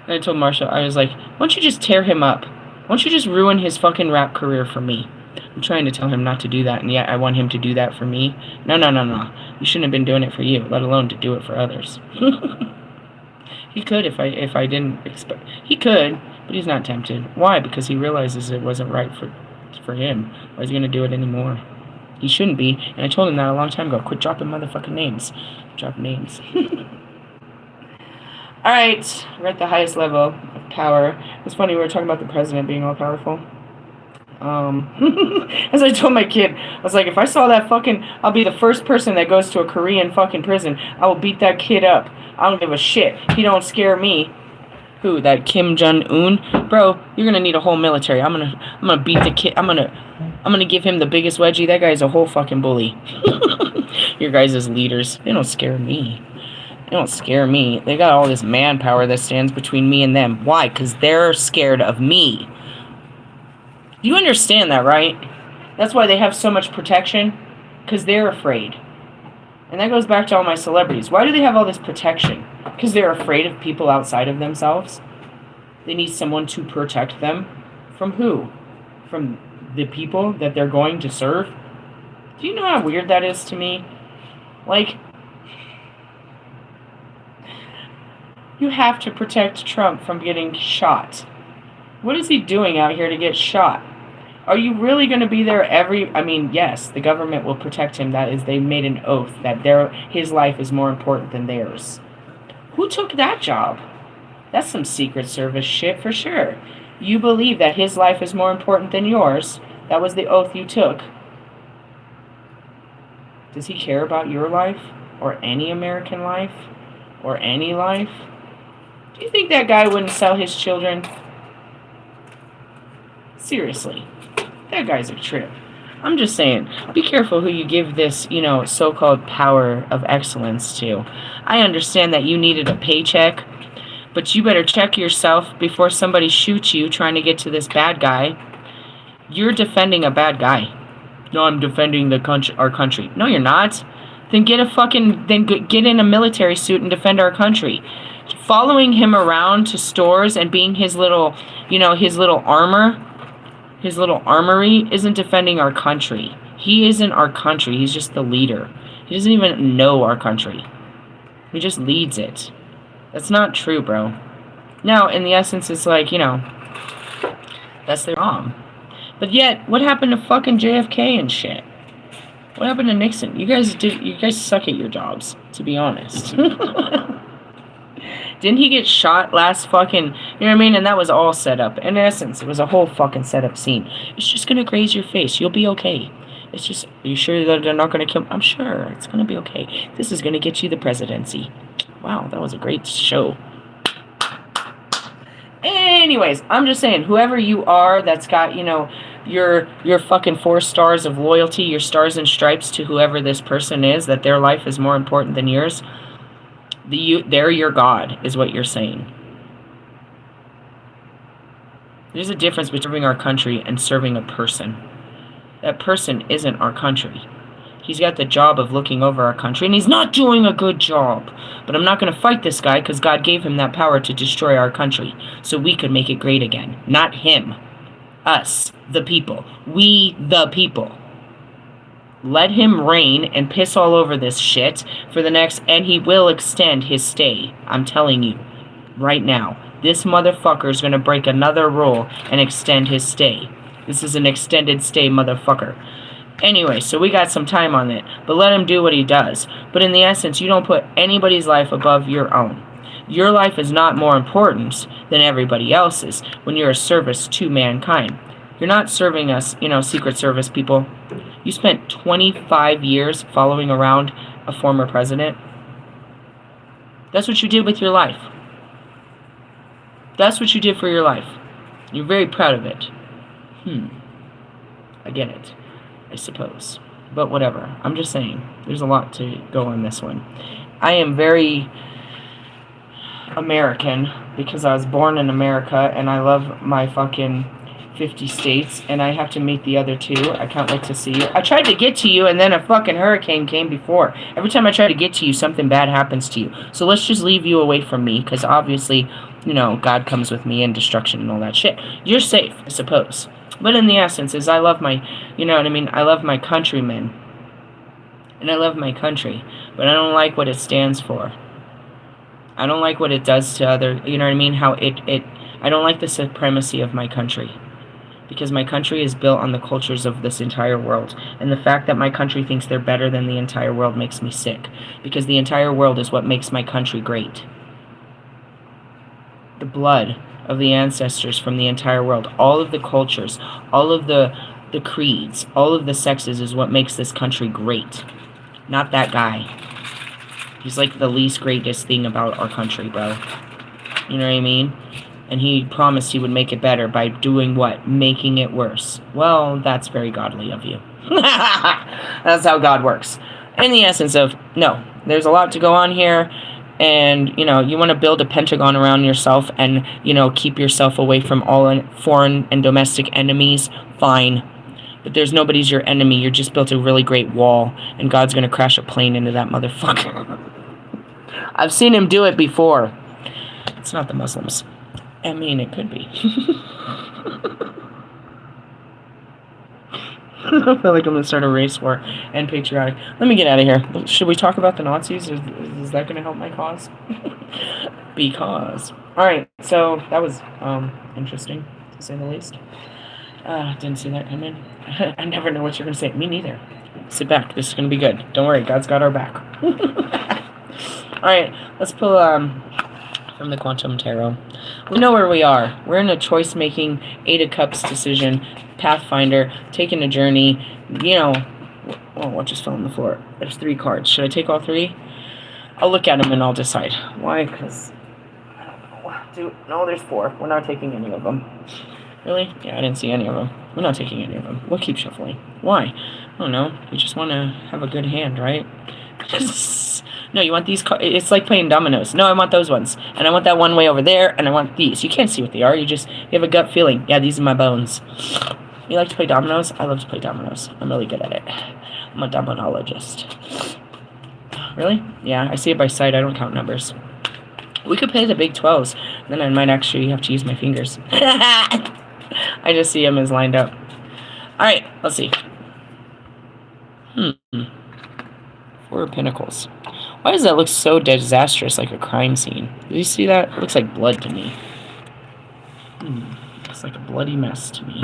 S1: And I told Marshall, I was like, why don't you just tear him up? Why don't you just ruin his fucking rap career for me? I'm trying to tell him not to do that, and yet I want him to do that for me. No. You shouldn't have been doing it for you, let alone to do it for others. He could if I didn't expect. He could, but he's not tempted. Why? Because he realizes it wasn't right for him. Why is he gonna do it anymore? He shouldn't be. And I told him that a long time ago. Quit dropping motherfucking names. Drop names. All right, we're at the highest level of power. It's funny, we were talking about the president being all powerful. As I told my kid, I was like, if I saw that fucking, I'll be the first person that goes to a Korean fucking prison. I will beat that kid up. I don't give a shit. He don't scare me. Who? That Kim Jong-un? Bro, you're gonna need a whole military. I'm gonna beat the kid. I'm gonna give him the biggest wedgie. That guy's a whole fucking bully. Your guys as leaders, they don't scare me. They don't scare me. They got all this manpower that stands between me and them. Why? Because they're scared of me. You understand that, right? That's why they have so much protection. Because they're afraid. And that goes back to all my celebrities. Why do they have all this protection? Because they're afraid of people outside of themselves. They need someone to protect them. From who? From the people that they're going to serve? Do you know how weird that is to me? Like, you have to protect Trump from getting shot. What is he doing out here to get shot? Are you really going to be there yes, the government will protect him. That is, they made an oath that his life is more important than theirs. Who took that job? That's some Secret Service shit for sure. You believe that his life is more important than yours. That was the oath you took. Does he care about your life? Or any American life? Or any life? Do you think that guy wouldn't sell his children? Seriously. That guy's a trip. I'm just saying, be careful who you give this, so-called power of excellence to. I understand that you needed a paycheck, but you better check yourself before somebody shoots you trying to get to this bad guy. You're defending a bad guy. No, I'm defending our country. No, you're not. Then get in a military suit and defend our country. Following him around to stores and being his little armor, his little armory isn't defending our country. He isn't our country. He's just the leader. He doesn't even know our country. He just leads it. That's not true, bro. Now, in the essence, it's like, that's their mom. But yet, what happened to fucking JFK and shit? What happened to Nixon? You guys suck at your jobs, to be honest. Didn't he get shot last fucking, And that was all set up. In essence, it was a whole fucking set up scene. It's just gonna graze your face. You'll be okay. It's just, are you sure that they're not gonna kill? I'm sure. It's gonna be okay. This is gonna get you the presidency. Wow, that was a great show. Anyways, I'm just saying, whoever you are that's got, your fucking 4 stars of loyalty, your stars and stripes to whoever this person is, that their life is more important than yours, they're your God, is what you're saying. There's a difference between serving our country and serving a person. That person isn't our country. He's got the job of looking over our country, and he's not doing a good job. But I'm not going to fight this guy because God gave him that power to destroy our country so we could make it great again. Not him. Us, the people. We, the people. Let him reign and piss all over this shit for the next, and he will extend his stay. I'm telling you, right now. This motherfucker is going to break another rule and extend his stay. This is an extended stay motherfucker. Anyway, so we got some time on it, but let him do what he does. But in the essence, you don't put anybody's life above your own. Your life is not more important than everybody else's when you're a service to mankind. You're not serving us, Secret Service people. You spent 25 years following around a former president. That's what you did with your life. That's what you did for your life. You're very proud of it. I get it. I suppose. But whatever. I'm just saying. There's a lot to go on this one. I am very American because I was born in America and I love my fucking 50 states and I have to meet the other two. I can't wait to see you. I tried to get to you and then a fucking hurricane came before. Every time I try to get to you, something bad happens to you. So let's just leave you away from me because obviously, you know, God comes with me and destruction and all that shit. You're safe, I suppose. But in the essence is I love my, you know what I mean? I love my countrymen. And I love my country. But I don't like what it stands for. I don't like what it does to other, you know what I mean? How I don't like the supremacy of my country. Because my country is built on the cultures of this entire world. And the fact that my country thinks they're better than the entire world makes me sick. Because the entire world is what makes my country great. The blood of the ancestors from the entire world, all of the cultures, all of the creeds, all of the sexes is what makes this country great. Not that guy. He's like the least greatest thing about our country, bro. You know what I mean? And he promised he would make it better by doing what? Making it worse. Well, that's very godly of you. That's how God works. In the essence of, no, there's a lot to go on here. And, you know, you want to build a Pentagon around yourself and, you know, keep yourself away from all foreign and domestic enemies, fine. But there's nobody's your enemy. You just built a really great wall, and God's going to crash a plane into that motherfucker. I've seen him do it before. It's not the Muslims. I mean, it could be. I feel like I'm going to start a race war and patriotic. Let me get out of here. Should we talk about the Nazis? Is that going to help my cause? Because. Alright, so that was interesting, to say the least. Didn't see that coming. I never know what you're going to say. Me neither. Sit back. This is going to be good. Don't worry. God's got our back. Alright, let's pull from the Quantum Tarot. We know where we are. We're in a choice-making, Eight of Cups decision, Pathfinder, taking a journey, you know. Oh, what just fell on the floor? There's 3 cards. Should I take all 3? I'll look at them and I'll decide. Why? Because, I don't know. No, there's 4. We're not taking any of them. Really? Yeah, I didn't see any of them. We're not taking any of them. We'll keep shuffling. Why? I don't know. You just want to have a good hand, right? No, you want these cards. It's like playing dominoes. No, I want those ones. And I want that one way over there, and I want these. You can't see what they are. You have a gut feeling. Yeah, these are my bones. You like to play dominoes? I love to play dominoes. I'm really good at it. I'm a dominologist. Really? Yeah, I see it by sight. I don't count numbers. We could play the big 12s. Then I might actually have to use my fingers. I just see them as lined up. Alright, let's see. 4 of Pentacles. Why does that look so disastrous, like a crime scene? Did you see that? It looks like blood to me. Looks like a bloody mess to me.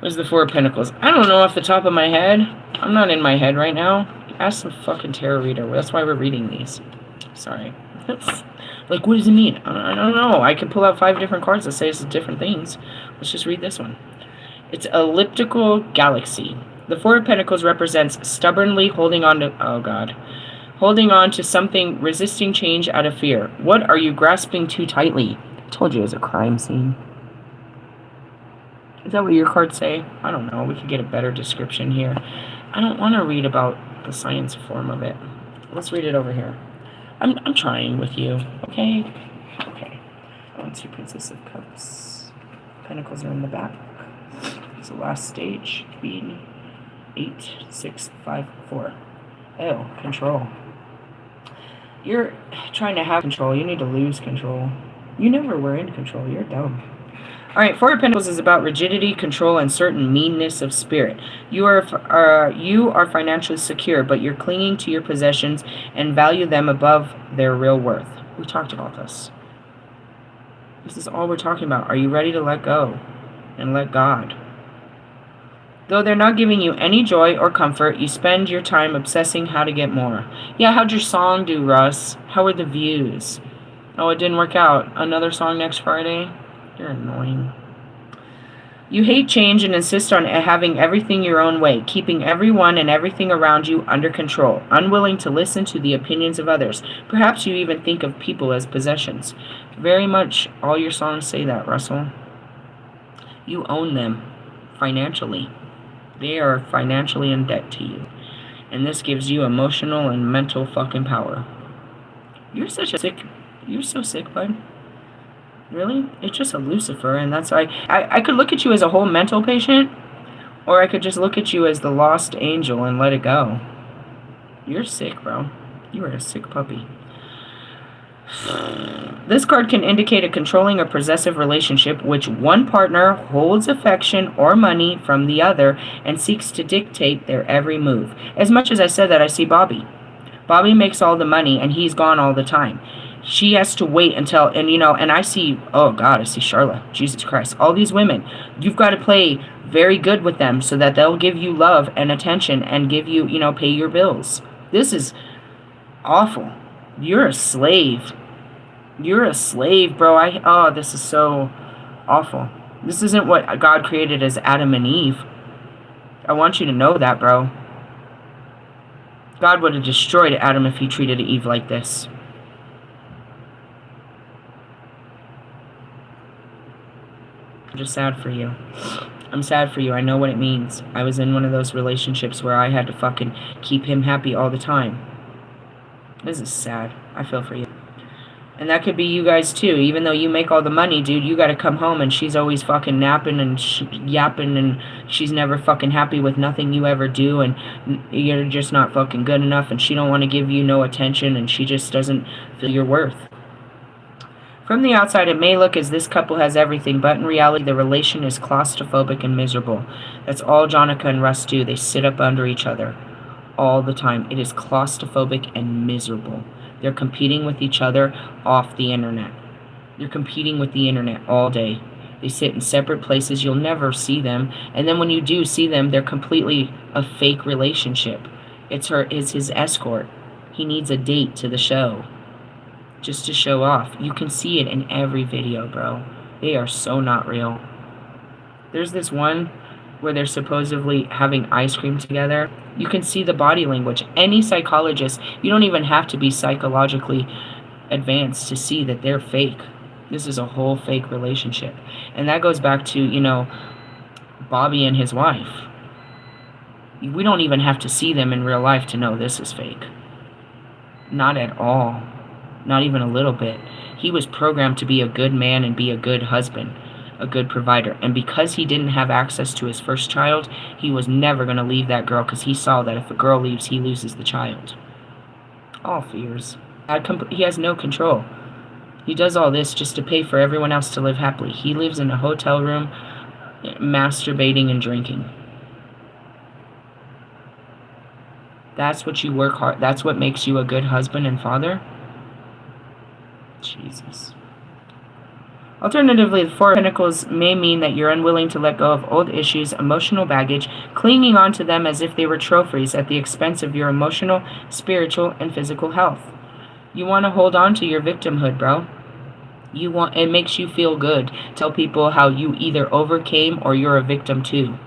S1: Where's the 4 of Pentacles? I don't know off the top of my head. I'm not in my head right now. Ask the fucking tarot reader. That's why we're reading these. Sorry. Like, what does it mean? I don't know. I can pull out 5 different cards that say it's different things. Let's just read this one. It's elliptical galaxy. The 4 of Pentacles represents stubbornly holding on to... Oh, God. Holding on to something, resisting change out of fear. What are you grasping too tightly? I told you it was a crime scene. Is that what your cards say? I don't know. We could get a better description here. I don't want to read about the science form of it. Let's read it over here. I'm trying with you, okay? Okay. I want to see Priestess of Cups. Pentacles are in the back. It's the last stage. Queen. 8, 6, 5, 4. Oh, control. You're trying to have control. You need to lose control. You never were in control. You're dumb. Alright, 4 of Pentacles is about rigidity, control, and certain meanness of spirit. You are financially secure, but you're clinging to your possessions and value them above their real worth. We talked about this. This is all we're talking about. Are you ready to let go and let God? Though they're not giving you any joy or comfort, you spend your time obsessing how to get more. Yeah, how'd your song do, Russ? How were the views? Oh, it didn't work out. Another song next Friday? You're annoying. You hate change and insist on having everything your own way, keeping everyone and everything around you under control, unwilling to listen to the opinions of others. Perhaps you even think of people as possessions. Very much all your songs say that, Russell. You own them financially. They are financially in debt to you. And this gives you emotional and mental fucking power. You're so sick, bud. Really? It's just a Lucifer, and that's why I could look at you as a whole mental patient, or I could just look at you as the lost angel and let it go. You're sick, bro. You are a sick puppy. This card can indicate a controlling or possessive relationship which one partner holds affection or money from the other and seeks to dictate their every move. As much as I said that, I see Bobby. Bobby makes all the money and he's gone all the time. She has to wait until, and I see, oh God, I see Charlotte. Jesus Christ. All these women, you've got to play very good with them so that they'll give you love and attention and give you, pay your bills. This is awful. You're a slave. You're a slave, bro. This is so awful. This isn't what God created as Adam and Eve. I want you to know that, bro. God would have destroyed Adam if he treated Eve like this. I'm just sad for you. I'm sad for you. I know what it means. I was in one of those relationships where I had to fucking keep him happy all the time. This is sad. I feel for you. And that could be you guys too. Even though you make all the money, dude, you gotta come home and she's always fucking napping and yapping and she's never fucking happy with nothing you ever do and you're just not fucking good enough and she don't want to give you no attention and she just doesn't feel your worth. From the outside, it may look as this couple has everything, but in reality, the relation is claustrophobic and miserable. That's all Jonica and Russ do. They sit up under each other all the time. It is claustrophobic and miserable. They're competing with each other off the internet. They're competing with the internet all day. They sit in separate places. You'll never see them. And then when you do see them, they're completely a fake relationship. It's his escort. He needs a date to the show. Just to show off. You can see it in every video, bro. They are so not real. There's this one where they're supposedly having ice cream together. You can see the body language. Any psychologist, you don't even have to be psychologically advanced to see that they're fake. This is a whole fake relationship. And that goes back to, Bobby and his wife. We don't even have to see them in real life to know this is fake. Not at all. Not even a little bit. He was programmed to be a good man and be a good husband, a good provider. And because he didn't have access to his first child, he was never going to leave that girl because he saw that if a girl leaves, he loses the child. All fears. He has no control. He does all this just to pay for everyone else to live happily. He lives in a hotel room, masturbating and drinking. That's what you work hard. That's what makes you a good husband and father? Jesus. Alternatively, the Four of Pentacles may mean that you're unwilling to let go of old issues, emotional baggage, clinging on to them as if they were trophies at the expense of your emotional, spiritual, and physical health. You want to hold on to your victimhood, bro. It makes you feel good. Tell people how you either overcame or you're a victim too.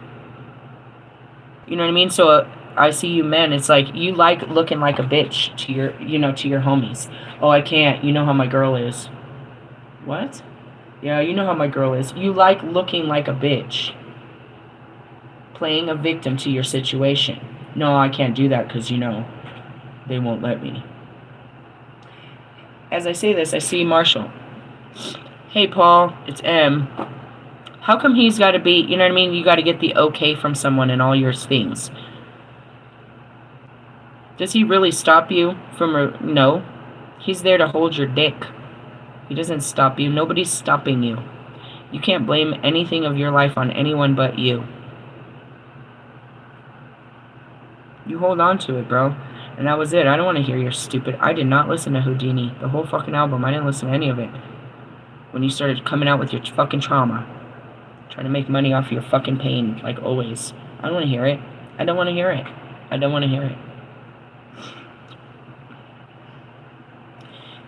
S1: You know what I mean? So I see you men, it's like you like looking like a bitch to your, to your homies. Oh, I can't. You know how my girl is. What? Yeah, you know how my girl is. You like looking like a bitch. Playing a victim to your situation. No, I can't do that because, they won't let me. As I say this, I see Marshall. Hey, Paul, it's M. How come he's got to be, you know what I mean? You got to get the okay from someone in all your things. Does he really stop you from... No. He's there to hold your dick. He doesn't stop you. Nobody's stopping you. You can't blame anything of your life on anyone but you. You hold on to it, bro. And that was it. I don't want to hear your stupid... I did not listen to Houdini. The whole fucking album. I didn't listen to any of it. When you started coming out with your fucking trauma. Trying to make money off your fucking pain, like always. I don't want to hear it. I don't want to hear it. I don't want to hear it.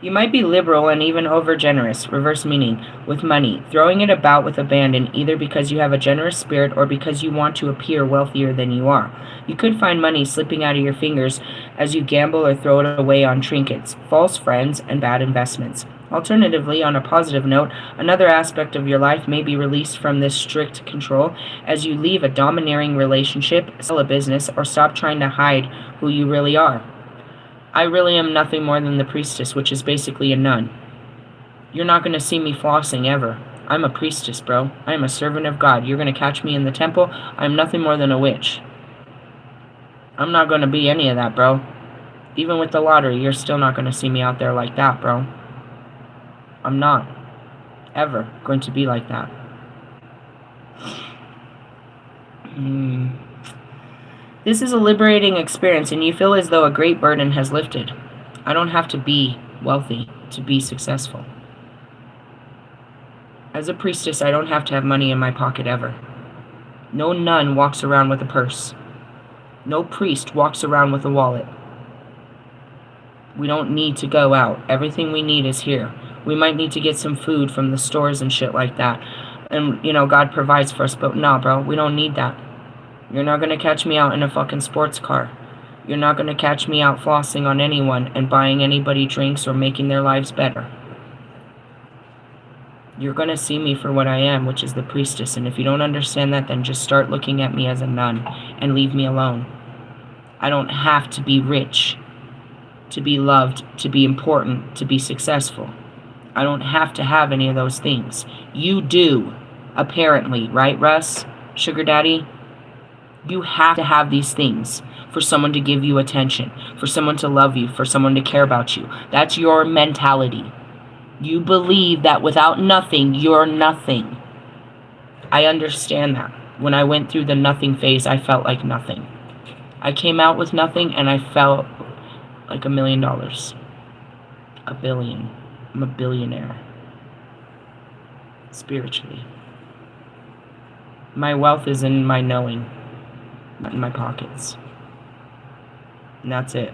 S1: You might be liberal and even over-generous, reverse meaning, with money, throwing it about with abandon either because you have a generous spirit or because you want to appear wealthier than you are. You could find money slipping out of your fingers as you gamble or throw it away on trinkets, false friends, and bad investments. Alternatively, on a positive note, another aspect of your life may be released from this strict control as you leave a domineering relationship, sell a business, or stop trying to hide who you really are. I really am nothing more than the priestess, which is basically a nun. You're not going to see me flossing ever. I'm a priestess, bro. I am a servant of God. You're going to catch me in the temple. I'm nothing more than a witch. I'm not going to be any of that, bro. Even with the lottery, you're still not going to see me out there like that, bro. I'm not ever going to be like that. This is a liberating experience, and you feel as though a great burden has lifted. I don't have to be wealthy to be successful. As a priestess, I don't have to have money in my pocket ever. No nun walks around with a purse. No priest walks around with a wallet. We don't need to go out. Everything we need is here. We might need to get some food from the stores and shit like that. And, God provides for us, but nah, bro, we don't need that. You're not going to catch me out in a fucking sports car. You're not going to catch me out flossing on anyone and buying anybody drinks or making their lives better. You're going to see me for what I am, which is the priestess. And if you don't understand that, then just start looking at me as a nun and leave me alone. I don't have to be rich to be loved, to be important, to be successful. I don't have to have any of those things. You do, apparently, right, Russ? Sugar Daddy? You have to have these things for someone to give you attention, for someone to love you, for someone to care about you. That's your mentality. You believe that without nothing, you're nothing. I understand that. When I went through the nothing phase, I felt like nothing. I came out with nothing, and I felt like $1 million. $1 billion. I'm a billionaire. Spiritually. My wealth is in my knowing, not in my pockets. And that's it.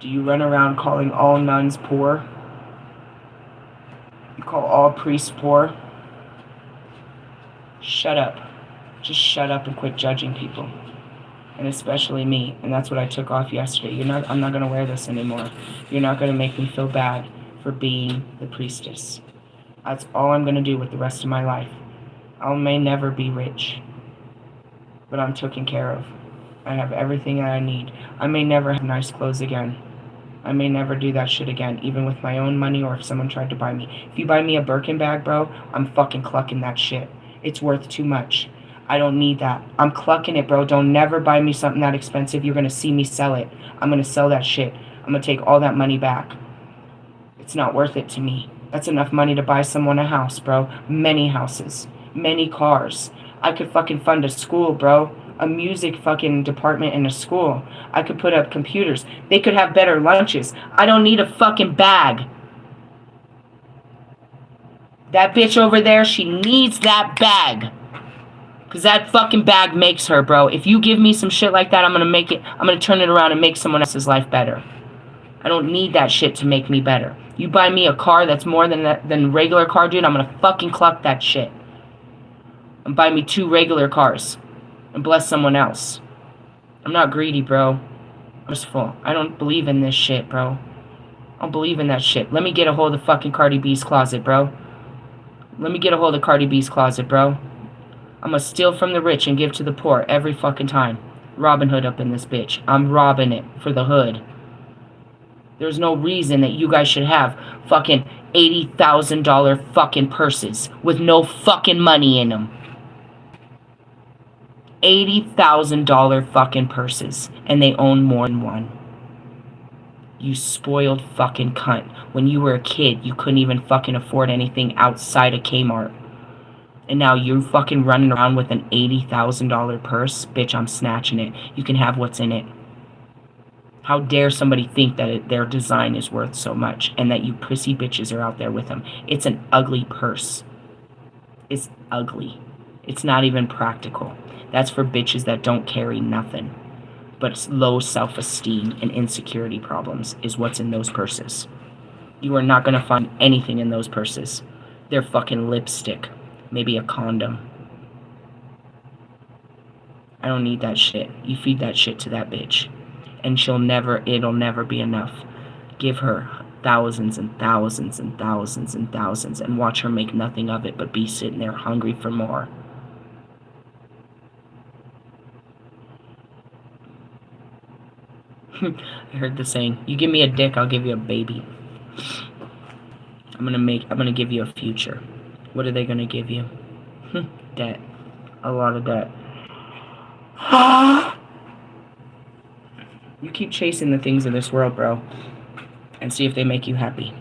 S1: Do you run around calling all nuns poor? You call all priests poor? Shut up. Just shut up and quit judging people. And especially me. And that's what I took off yesterday. I'm not going to wear this anymore. You're not going to make me feel bad for being the priestess. That's all I'm going to do with the rest of my life. I may never be rich, but I'm taken care of. I have everything that I need. I may never have nice clothes again. I may never do that shit again, even with my own money or if someone tried to buy me. If you buy me a Birkin bag, bro, I'm fucking clucking that shit. It's worth too much. I don't need that. I'm clucking it, bro. Don't never buy me something that expensive. You're going to see me sell it. I'm going to sell that shit. I'm going to take all that money back. It's not worth it to me. That's enough money to buy someone a house, bro. Many houses. Many cars. I could fucking fund a school, bro. A music fucking department in a school. I could put up computers. They could have better lunches. I don't need a fucking bag. That bitch over there, she needs that bag. Because that fucking bag makes her, bro. If you give me some shit like that, I'm going to turn it around and make someone else's life better. I don't need that shit to make me better. You buy me a car that's more than regular car, dude, I'm going to fucking cluck that shit. And buy me 2 regular cars. And bless someone else. I'm not greedy, bro. I'm just full. I don't believe in this shit, bro. I don't believe in that shit. Let me get a hold of fucking Cardi B's closet, bro. Let me get a hold of Cardi B's closet, bro. I'm gonna steal from the rich and give to the poor every fucking time. Robin Hood up in this bitch. I'm robbing it for the hood. There's no reason that you guys should have fucking $80,000 fucking purses with no fucking money in them. $80,000 fucking purses, and they own more than one. You spoiled fucking cunt. When you were a kid, you couldn't even fucking afford anything outside of Kmart. And now you're fucking running around with an $80,000 purse? Bitch, I'm snatching it. You can have what's in it. How dare somebody think that their design is worth so much and that you prissy bitches are out there with them? It's an ugly purse. It's ugly. It's not even practical. That's for bitches that don't carry nothing. But it's low self-esteem and insecurity problems is what's in those purses. You are not going to find anything in those purses. They're fucking lipstick. Maybe a condom. I don't need that shit. You feed that shit to that bitch. And it'll never be enough. Give her thousands and thousands and thousands and thousands, and watch her make nothing of it but be sitting there hungry for more. I heard the saying, you give me a dick, I'll give you a baby. I'm gonna give you a future. What are they gonna give you? Debt. A lot of debt. You keep chasing the things of this world, bro, and see if they make you happy.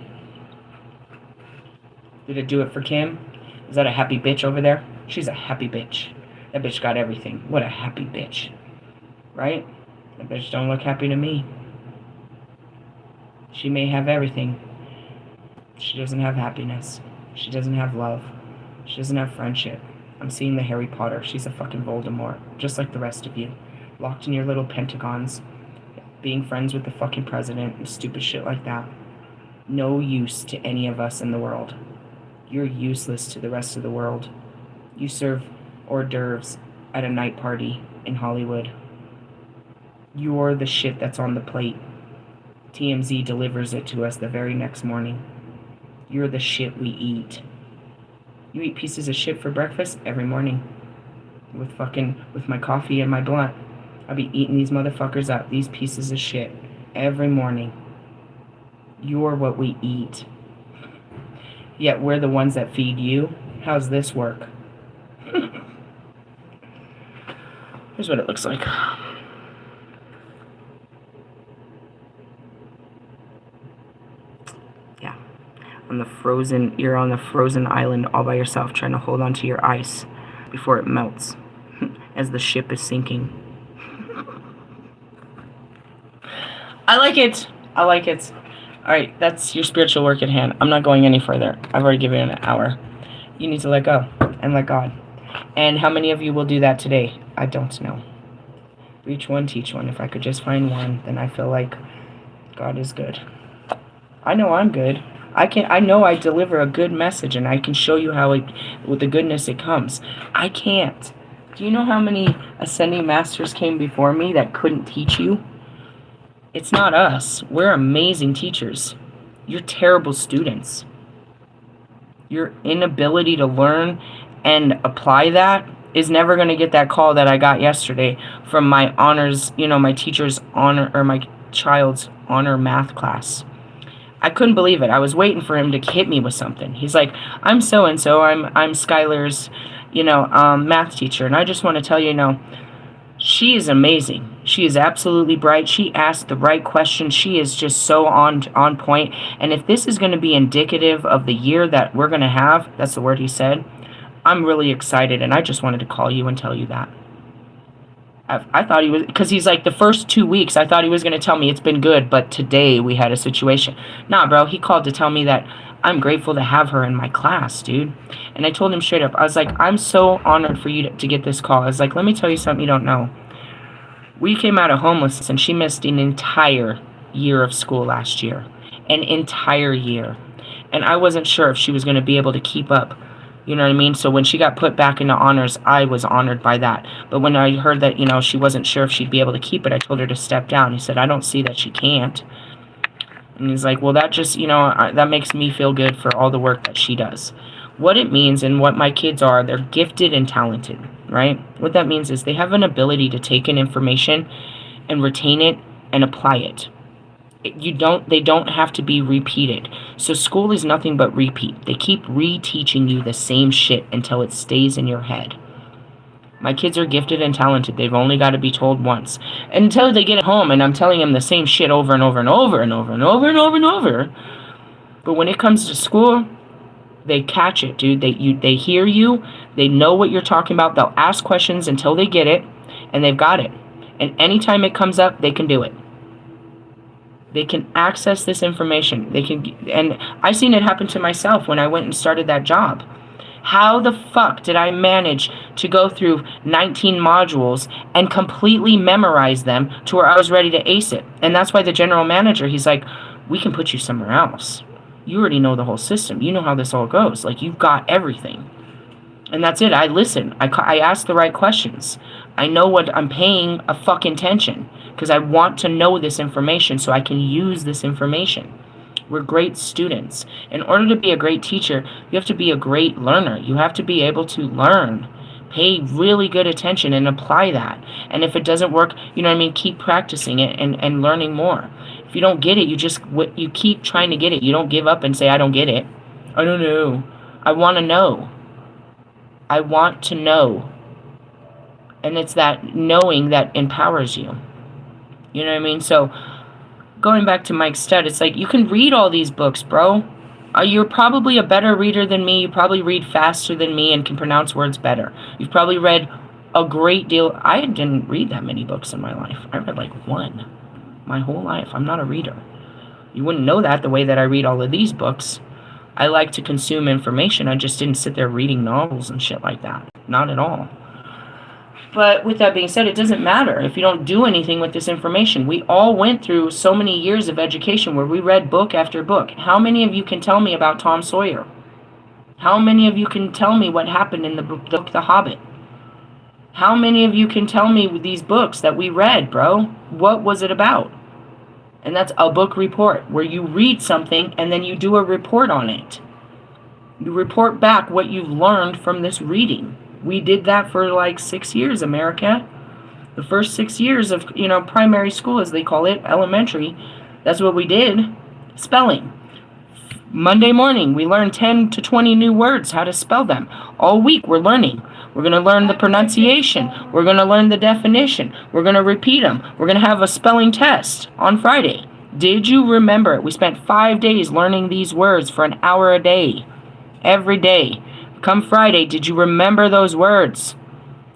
S1: Did it do it for Kim? Is that a happy bitch over there? She's a happy bitch. That bitch got everything. What a happy bitch. Right? That bitch don't look happy to me. She may have everything. She doesn't have happiness. She doesn't have love. She doesn't have friendship. I'm seeing the Harry Potter. She's a fucking Voldemort. Just like the rest of you. Locked in your little pentagons. Being friends with the fucking president and stupid shit like that. No use to any of us in the world. You're useless to the rest of the world. You serve hors d'oeuvres at a night party in Hollywood. You're the shit that's on the plate. TMZ delivers it to us the very next morning. You're the shit we eat. You eat pieces of shit for breakfast every morning. With my coffee and my blunt. I'll be eating these motherfuckers up, these pieces of shit, every morning. You're what we eat. Yet we're the ones that feed you. How's this work? Here's what it looks like. Yeah. You're on the frozen island all by yourself, trying to hold onto your ice before it melts as the ship is sinking. I like it. Alright, that's your spiritual work at hand. I'm not going any further. I've already given it an hour. You need to let go and let God. And how many of you will do that today? I don't know. Reach one, teach one. If I could just find one, then I feel like God is good. I know I'm good. I know I deliver a good message, and I can show you how with the goodness it comes. I can't. Do you know how many ascending masters came before me that couldn't teach you? It's not us. We're amazing teachers. You're terrible students. Your inability to learn and apply that is never going to get that call that I got yesterday from my honors, my teacher's honor, or my child's honor math class. I couldn't believe it. I was waiting for him to hit me with something. He's like, I'm so-and-so. I'm Skylar's, math teacher. And I just want to tell you, she is amazing. She is absolutely bright. She asked the right questions. She is just so on point. And if this is going to be indicative of the year that we're going to have, that's the word he said, I'm really excited. And I just wanted to call you and tell you that. I thought he was, because he's like, the first 2 weeks, I thought he was going to tell me it's been good, but today we had a situation. Nah, bro, he called to tell me that I'm grateful to have her in my class, dude. And I told him straight up, I was like, I'm so honored for you to get this call. I was like, let me tell you something you don't know. We came out of homelessness, and she missed an entire year of school last year. An entire year. And I wasn't sure if she was going to be able to keep up. You know what I mean? So when she got put back into honors, I was honored by that. But when I heard that, she wasn't sure if she'd be able to keep it, I told her to step down. He said, I don't see that she can't. And he's like, well, that just, that makes me feel good for all the work that she does. What it means and what my kids are, they're gifted and talented, right? What that means is they have an ability to take in information and retain it and apply it. They don't have to be repeated. So school is nothing but repeat. They keep reteaching you the same shit until it stays in your head. My kids are gifted and talented. They've only got to be told once. Until they get it home and I'm telling them the same shit over and over and over and over and over and over and over. But when it comes to school, they catch it, dude. They hear you. They know what you're talking about. They'll ask questions until they get it, and they've got it. And anytime it comes up, they can do it. They can access this information. And I seen it happen to myself when I went and started that job. How the fuck did I manage to go through 19 modules and completely memorize them to where I was ready to ace it? And that's why the general manager, he's like, we can put you somewhere else. You already know the whole system. You know how this all goes. Like, you've got everything. And that's it. I listen. I ask the right questions. I know what I'm paying a fucking attention because I want to know this information so I can use this information. We're great students. In order to be a great teacher, you have to be a great learner. You have to be able to learn. Pay really good attention and apply that. And if it doesn't work, you know what I mean, keep practicing it and learning more. If you don't get it, you keep trying to get it. You don't give up and say, I don't get it. I don't know. I want to know. I want to know. And it's that knowing that empowers you. You know what I mean? So going back to Mike Stud, it's like you can read all these books, bro. You're probably a better reader than me. You probably read faster than me and can pronounce words better. You've probably read a great deal. I didn't read that many books in my life. I read like one my whole life. I'm not a reader. You wouldn't know that the way that I read all of these books. I like to consume information. I just didn't sit there reading novels and shit like that. Not at all. But with that being said, it doesn't matter if you don't do anything with this information. We all went through so many years of education where we read book after book. How many of you can tell me about Tom Sawyer? How many of you can tell me what happened in the book The Hobbit? How many of you can tell me these books that we read, bro? What was it about? And that's a book report, where you read something and then you do a report on it. You report back what you've learned from this reading. We did that for like 6 years, America. The first 6 years of, primary school, as they call it, elementary, that's what we did. Spelling. Monday morning, we learned 10 to 20 new words, how to spell them. All week, we're learning. We're going to learn the pronunciation. We're going to learn the definition. We're going to repeat them. We're going to have a spelling test on Friday. Did you remember it? We spent 5 days learning these words for an hour a day. Every day. Come Friday, did you remember those words?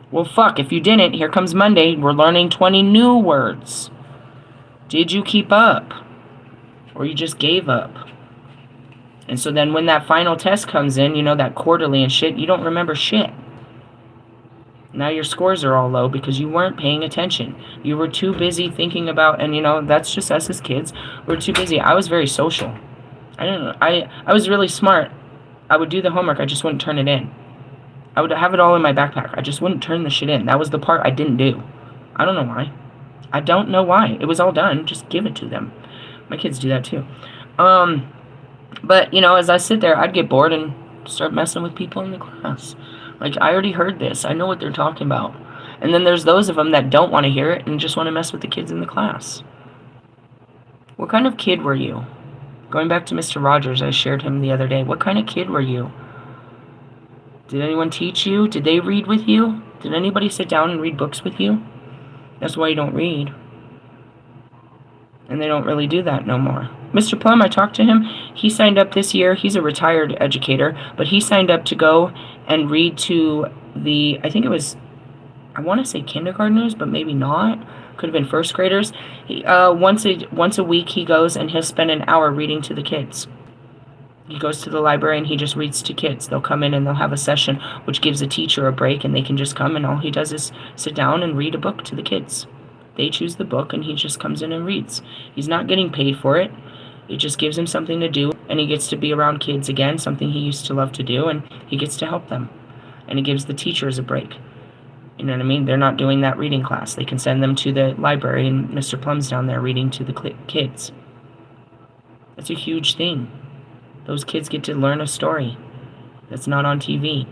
S1: Well, fuck, if you didn't, here comes Monday. We're learning 20 new words. Did you keep up? Or you just gave up? And so then when that final test comes in, that quarterly and shit, you don't remember shit. Now your scores are all low because you weren't paying attention. You were too busy thinking about, and that's just us as kids. We're too busy. I was very social. I don't know. I was really smart. I would do the homework, I just wouldn't turn it in. I would have it all in my backpack. I just wouldn't turn the shit in. That was the part I didn't do. I don't know why. I don't know why. It was all done. Just give it to them. My kids do that too. But, as I sit there, I'd get bored and start messing with people in the class. Like, I already heard this. I know what they're talking about. And then there's those of them that don't want to hear it and just want to mess with the kids in the class. What kind of kid were you? Going back to Mr. Rogers, I shared him the other day. What kind of kid were you? Did anyone teach you? Did they read with you? Did anybody sit down and read books with you? That's why you don't read. And they don't really do that no more. Mr. Plum, I talked to him. He signed up this year. He's a retired educator, but he signed up to go and read to I think it was, I want to say kindergartners, but maybe not. Could have been first graders. Once a week he goes and he'll spend an hour reading to the kids. He goes to the library and he just reads to kids. They'll come in and they'll have a session which gives a teacher a break, and they can just come and all he does is sit down and read a book to the kids. They choose the book and he just comes in and reads. He's not getting paid for it. It just gives him something to do, and he gets to be around kids again, something he used to love to do, and he gets to help them. And it gives the teachers a break. You know what I mean? They're not doing that reading class. They can send them to the library, and Mr. Plum's down there reading to the kids. That's a huge thing. Those kids get to learn a story that's not on TV.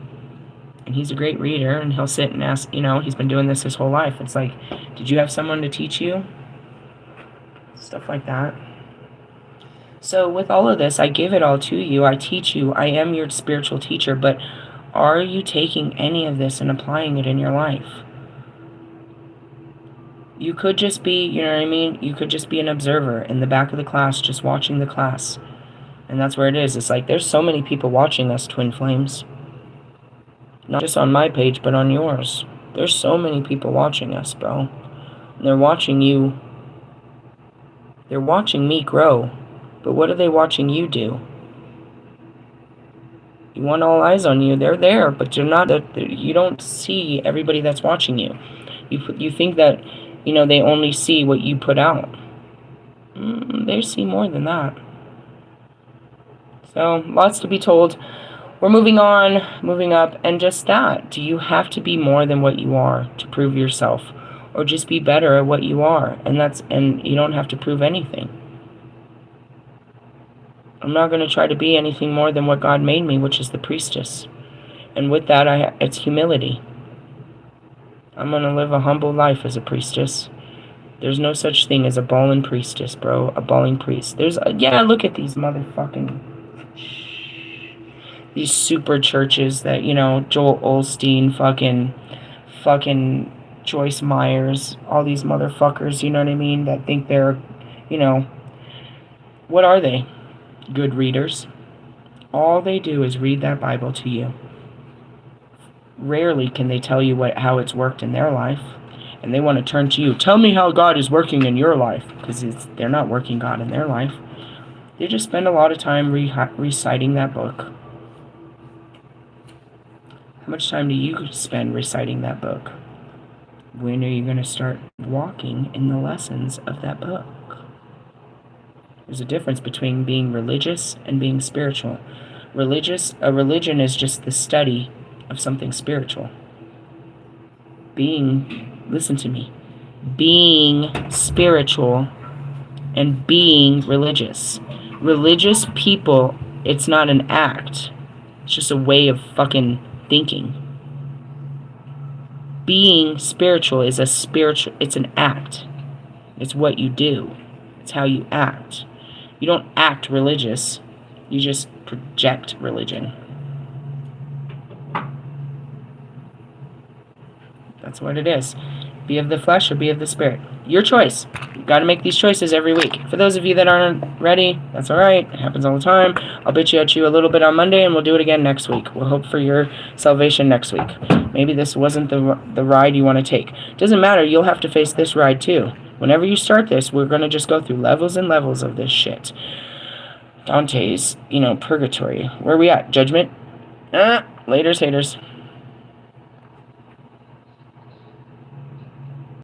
S1: And he's a great reader, and he'll sit and ask, he's been doing this his whole life. It's like, did you have someone to teach you? Stuff like that. So with all of this, I give it all to you. I teach you. I am your spiritual teacher, but are you taking any of this and applying it in your life? You could just be, you could just be an observer in the back of the class, just watching the class. And that's where it is. It's like, there's so many people watching us, Twin Flames. Not just on my page, but on yours. There's so many people watching us, bro. And they're watching you. They're watching me grow. But what are they watching you do? You want all eyes on you. They're there, but you're not. You don't see everybody that's watching you. You think that, they only see what you put out. They see more than that. So, lots to be told. We're moving on, moving up, and just that. Do you have to be more than what you are to prove yourself? Or just be better at what you are? And you don't have to prove anything. I'm not going to try to be anything more than what God made me, which is the priestess. And with that, it's humility. I'm going to live a humble life as a priestess. There's no such thing as a ballin' priestess, bro. A balling priest. Yeah, look at these motherfucking... These super churches that, Joel Osteen, fucking Joyce Myers, all these motherfuckers, you know what I mean, that think they're, what are they? Good readers. All they do is read that Bible to you. Rarely can they tell you how it's worked in their life. And they want to turn to you. Tell me how God is working in your life. Because they're not working God in their life. They just spend a lot of time reciting that book. How much time do you spend reciting that book? When are you going to start walking in the lessons of that book? There's a difference between being religious and being spiritual. A religion is just the study of something spiritual. Listen to me, being spiritual and being religious. Religious people, it's not an act. It's just a way of fucking thinking. Being spiritual is it's an act. It's what you do. It's how you act. You don't act religious. You just project religion. That's what it is. Be of the flesh or be of the spirit. Your choice. You've got to make these choices every week. For those of you that aren't ready, that's all right. It happens all the time. I'll bitch at you a little bit on Monday, and we'll do it again next week. We'll hope for your salvation next week. Maybe this wasn't the ride you want to take. Doesn't matter. You'll have to face this ride too. Whenever you start this, we're going to just go through levels and levels of this shit. Dante's, purgatory. Where are we at? Judgment? Laters, haters.